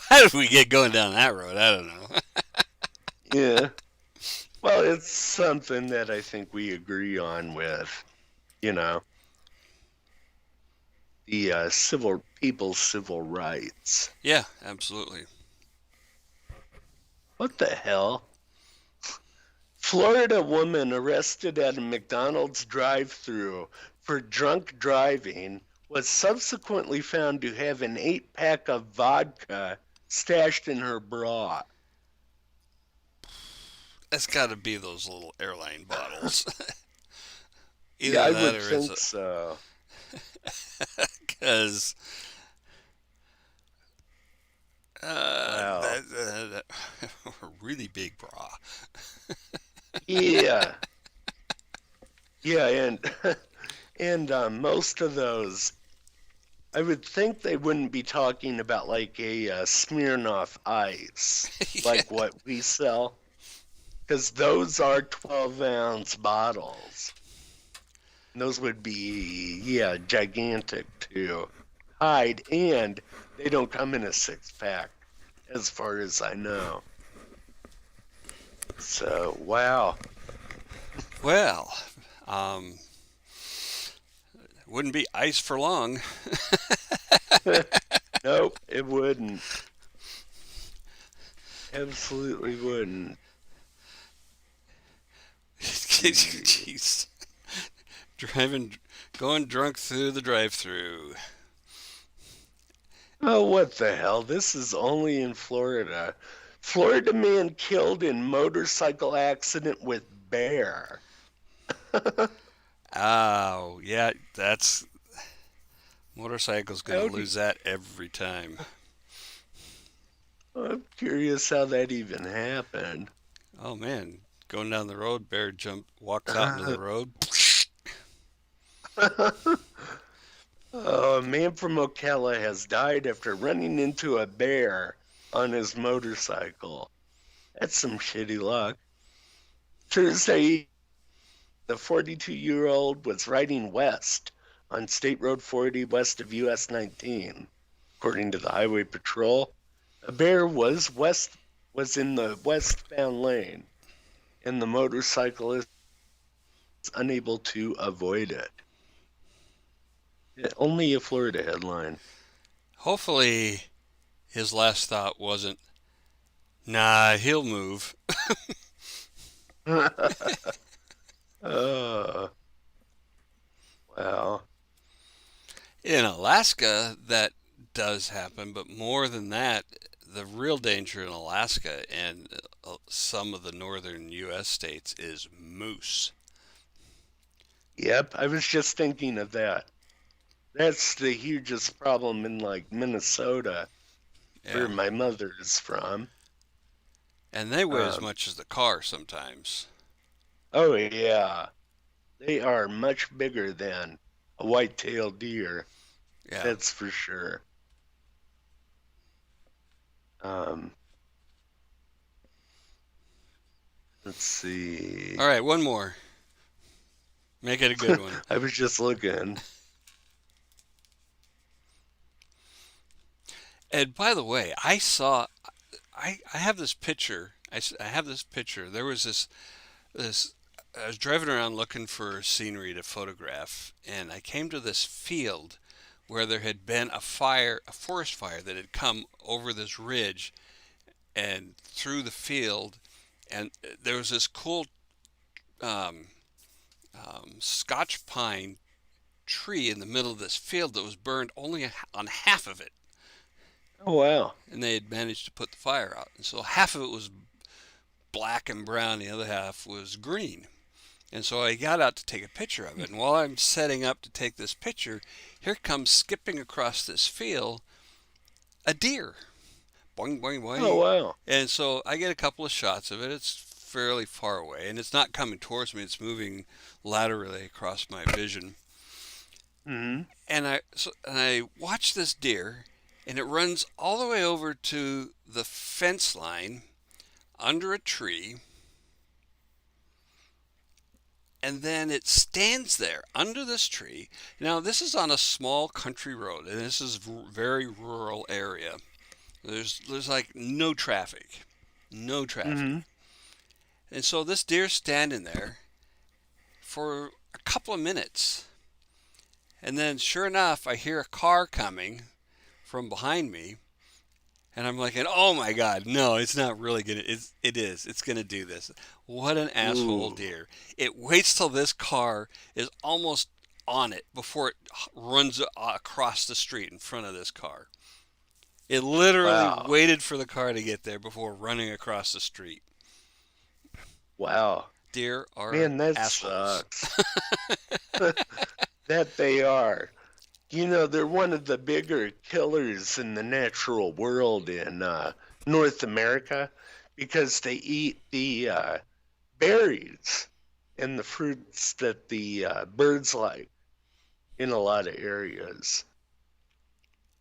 How did we get going down that road? I don't know. yeah. Well, it's something that I think we agree on with, you know, the people's civil rights. Yeah, absolutely. What the hell? Florida woman arrested at a McDonald's drive-through for drunk driving was subsequently found to have an 8-pack of vodka stashed in her bra. That's got to be those little airline bottles. Yeah, Either I that would or think so. because Wow. a really big bra. Yeah. Yeah, and and most of those, I would think they wouldn't be talking about like a Smirnoff Ice, Yeah. like what we sell, because those are 12-ounce bottles. And those would be, yeah, gigantic to hide, and they don't come in a 6-pack, as far as I know. So, wow. Well, um, wouldn't be ice for long. Nope, it wouldn't. Absolutely wouldn't. Jeez. Going drunk through the drive-through. Oh, what the hell? This is only in Florida. Florida man killed in motorcycle accident with bear. Oh, yeah, that's motorcycle's gonna Howdy. lose that every time. I'm curious how that even happened. Oh man, going down the road, bear walks out into the road. A man from Ocala has died after running into a bear on his motorcycle. That's some shitty luck. Thursday, the 42-year-old was riding west on State Road 40 west of US 19. According to the Highway Patrol, a bear was in the westbound lane, and the motorcyclist was unable to avoid it. Only a Florida headline. Hopefully, his last thought wasn't, "Nah, he'll move." Oh, wow. In Alaska, that does happen, but more than that, the real danger in Alaska and some of the northern U.S. states is moose. Yep, I was just thinking of that. That's the hugest problem in like Minnesota, where Yeah, my mother is from. and they weigh as Um, much as the car sometimes. oh yeah, they are much bigger than a white-tailed deer. Yeah. That's for sure. Um, let's see. All right, one more. Make it a good one. I was just looking. And by the way, I have this picture. I have this picture. There was this. I was driving around looking for scenery to photograph, and I came to this field where there had been a fire, a forest fire that had come over this ridge and through the field, and there was this cool um, Scotch pine tree in the middle of this field that was burned only on half of it, Oh wow. and they had managed to put the fire out. And so half of it was black and brown, the other half was green. And so I got out to take a picture of it. And while I'm setting up to take this picture, here comes skipping across this field a deer, boing, boing, Oh boing. wow. And so I get a couple of shots of it. It's fairly far away, and it's not coming towards me. It's moving laterally across my vision. Hmm. And I watch this deer, and it runs all the way over to the fence line under a tree, and then it stands there under this tree. Now this is on a small country road, and this is very rural area. There's like no traffic, no traffic. Hmm. And so this deer's standing there for a couple of minutes. And then sure enough, I hear a car coming from behind me. And I'm like, oh my God, no, it's not really gonna. It is. It's gonna do this. What an asshole Ooh. deer! It waits till this car is almost on it before it runs across the street in front of this car. It literally Wow. waited for the car to get there before running across the street. Wow. Deer are Man, that assholes. sucks. That they are. You know, they're one of the bigger killers in the natural world in North America because they eat the berries and the fruits that the birds like in a lot of areas.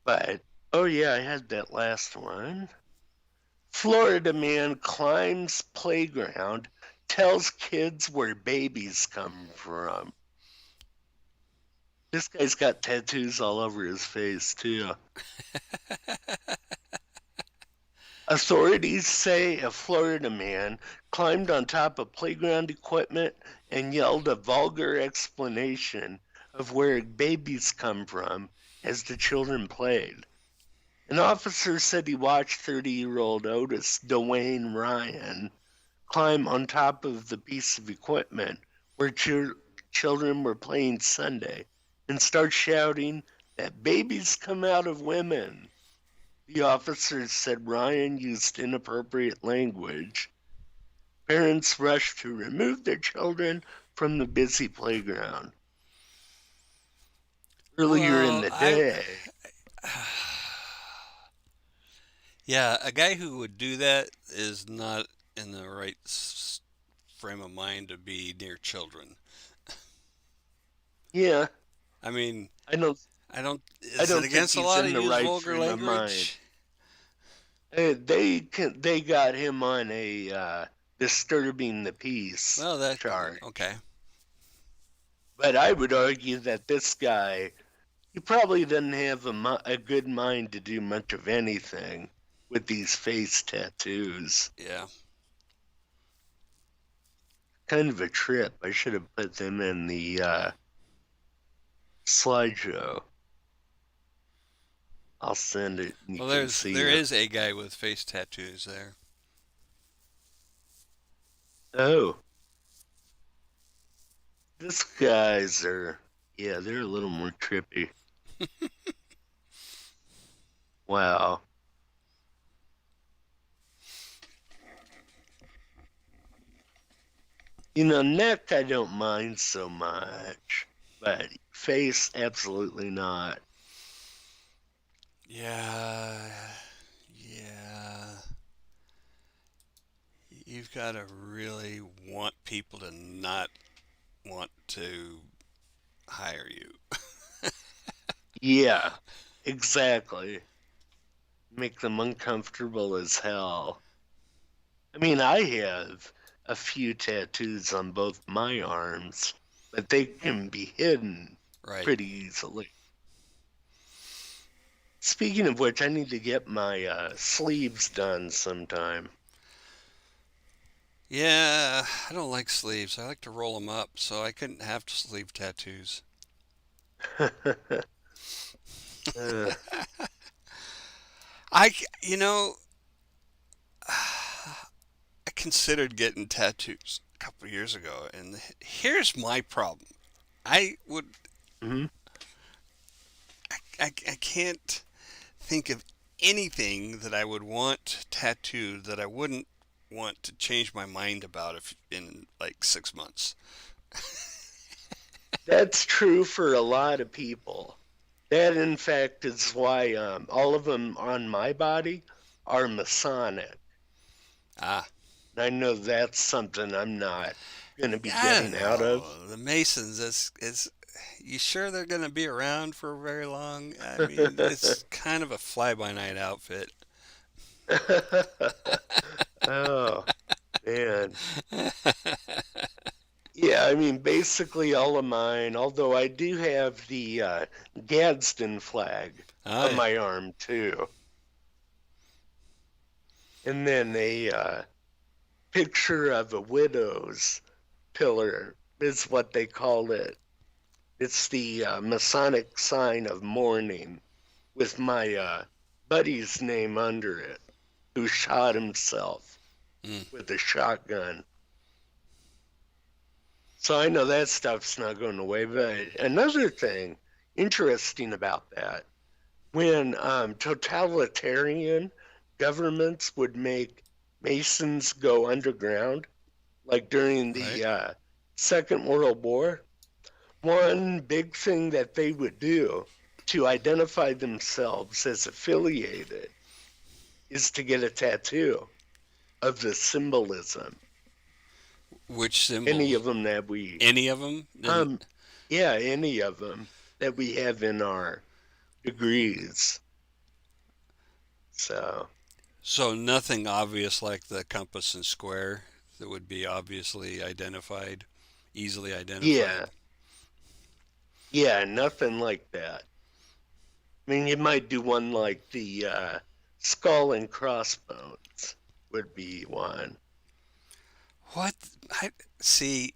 But, oh yeah, I had that last one. Florida man climbs playground, tells kids where babies come from. This guy's got tattoos all over his face, too. Authorities say a Florida man climbed on top of playground equipment and yelled a vulgar explanation of where babies come from as the children played. An officer said he watched 30-year-old Otis Dwayne Ryan climb on top of the piece of equipment where children were playing Sunday and start shouting that babies come out of women. The officers said Ryan used inappropriate language. Parents rushed to remove their children from the busy playground. Earlier in Well, the I day, yeah, a guy who would do that is not in the right frame of mind to be near children. yeah, I mean, I don't, I don't. I Is it don't think against the he's law to in the use right vulgar frame of mind. language? They got him on a disturbing the peace Well, that charge, okay. but I would argue that this guy, he probably doesn't have a good mind to do much of anything with these face tattoos. Yeah. Kind of a trip. I should have put them in the slideshow. I'll send it and you Well, can see there it. is a guy with face tattoos there. Oh, these guys are, yeah, they're a little more trippy. Wow. You know, neck I don't mind so much, but face absolutely not. Yeah. Yeah. You've got to really want people to not want to hire you. Yeah, exactly. Make them uncomfortable as hell. I mean, I have a few tattoos on both my arms, but they can be hidden Right. pretty easily. Speaking of which, I need to get my sleeves done sometime. Yeah, I don't like sleeves. I like to roll them up, so I couldn't have sleeve tattoos. Uh, You know, I considered getting tattoos a couple of years ago, and here's my problem. I would, mhm. I can't think of anything that I would want tattooed that I wouldn't want to change my mind about if in like 6 months. That's true for a lot of people. That, in fact, is why all of them on my body are Masonic. Ah, I know that's something I'm not going to be I don't getting out of. know. The Masons, is you sure they're going to be around for very long? I mean, it's kind of a fly-by-night outfit. Oh, man. Yeah, I mean, basically all of mine, although I do have the Gadsden flag Oh, on yeah. my arm too. And then a picture of a widow's pillar is what they call it. It's the Masonic sign of mourning with my buddy's name under it, who shot himself Mm. with a shotgun. So I know that stuff's not going away. But another thing interesting about that, when totalitarian governments would make Masons go underground, like during Right. the Second World War, one big thing that they would do to identify themselves as affiliated is to get a tattoo of the symbolism. Which Any symbols? of them that we, Any of them? And um, yeah, any of them that we have in our degrees. So, so nothing obvious like the compass and square that would be obviously identified, easily yeah, identified. yeah, nothing like that. I mean, you might do one like the skull and crossbones would be one. What? I see.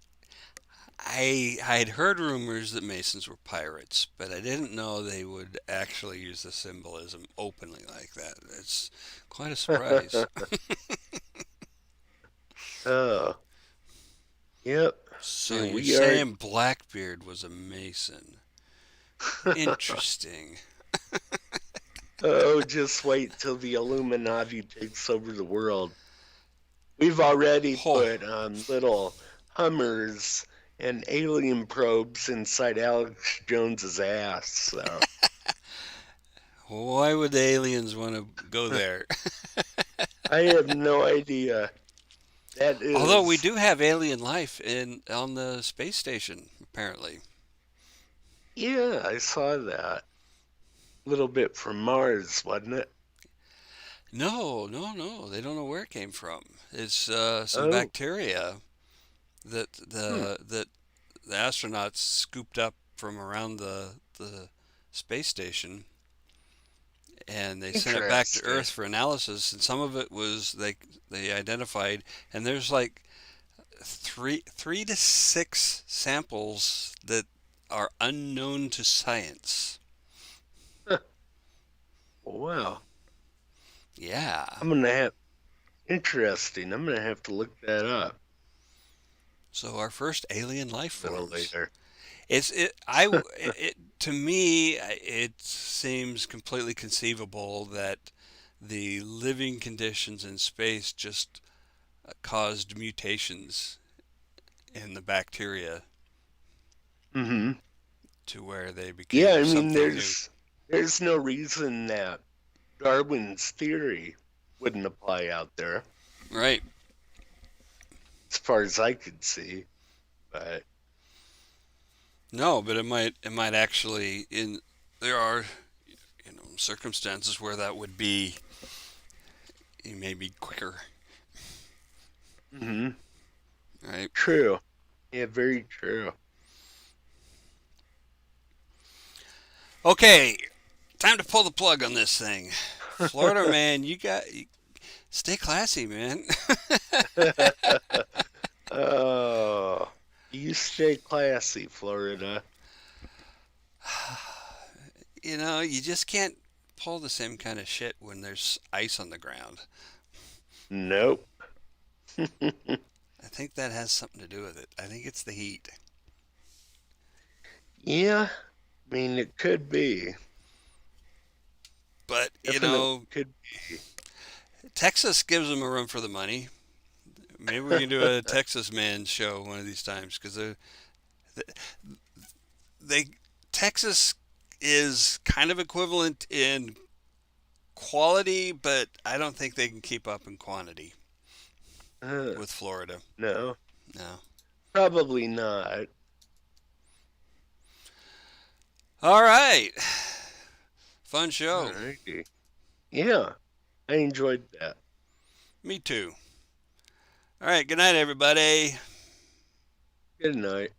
I'd heard rumors that Masons were pirates, but I didn't know they would actually use the symbolism openly like that. It's quite a surprise. Oh, yep. So And you're we are. saying Blackbeard was a Mason? Interesting. Oh, just wait till the Illuminati takes over the world. We've already Oh, put little Hummers and alien probes inside Alex Jones's ass. So why would the aliens want to go there? I have no idea. That Although we is, do have alien life in on the space station, apparently. yeah, I saw that. A little bit from Mars, wasn't it? No, no, no. They don't know where it came from. It's some Oh, bacteria that hmm, the astronauts scooped up from around the space station, and they sent it back to interesting. Earth for analysis. And some of it was they identified, and there's like three to six samples that are unknown to science. Huh, wow. Yeah. I'm gonna have interesting. I'm gonna have to look that up So our first alien life a little forms. later. It's it I it to me it seems completely conceivable that the living conditions in space just caused mutations in the bacteria Hmm. to where they Yeah, became I mean, something new. there's no reason that Darwin's theory wouldn't apply out there, Right. as far as I could see. But No, but it might actually in there are circumstances where that would be maybe quicker, hmm, right? true. Yeah, very true. Okay, time to pull the plug on this thing. Florida man, stay classy, man. Oh, you stay classy, Florida. You just can't pull the same kind of shit when there's ice on the ground. Nope. I think that has something to do with it. I think it's the heat. Yeah, I mean, it could be. But, Definitely could be. Texas gives them a run for the money. Maybe we can do a Texas man show one of these times because they Texas is kind of equivalent in quality, but I don't think they can keep up in quantity Uh, with Florida. no, No. probably not. All right. Fun show. Alrighty. Yeah, I enjoyed that. Me too. All right. Good night, everybody. Good night.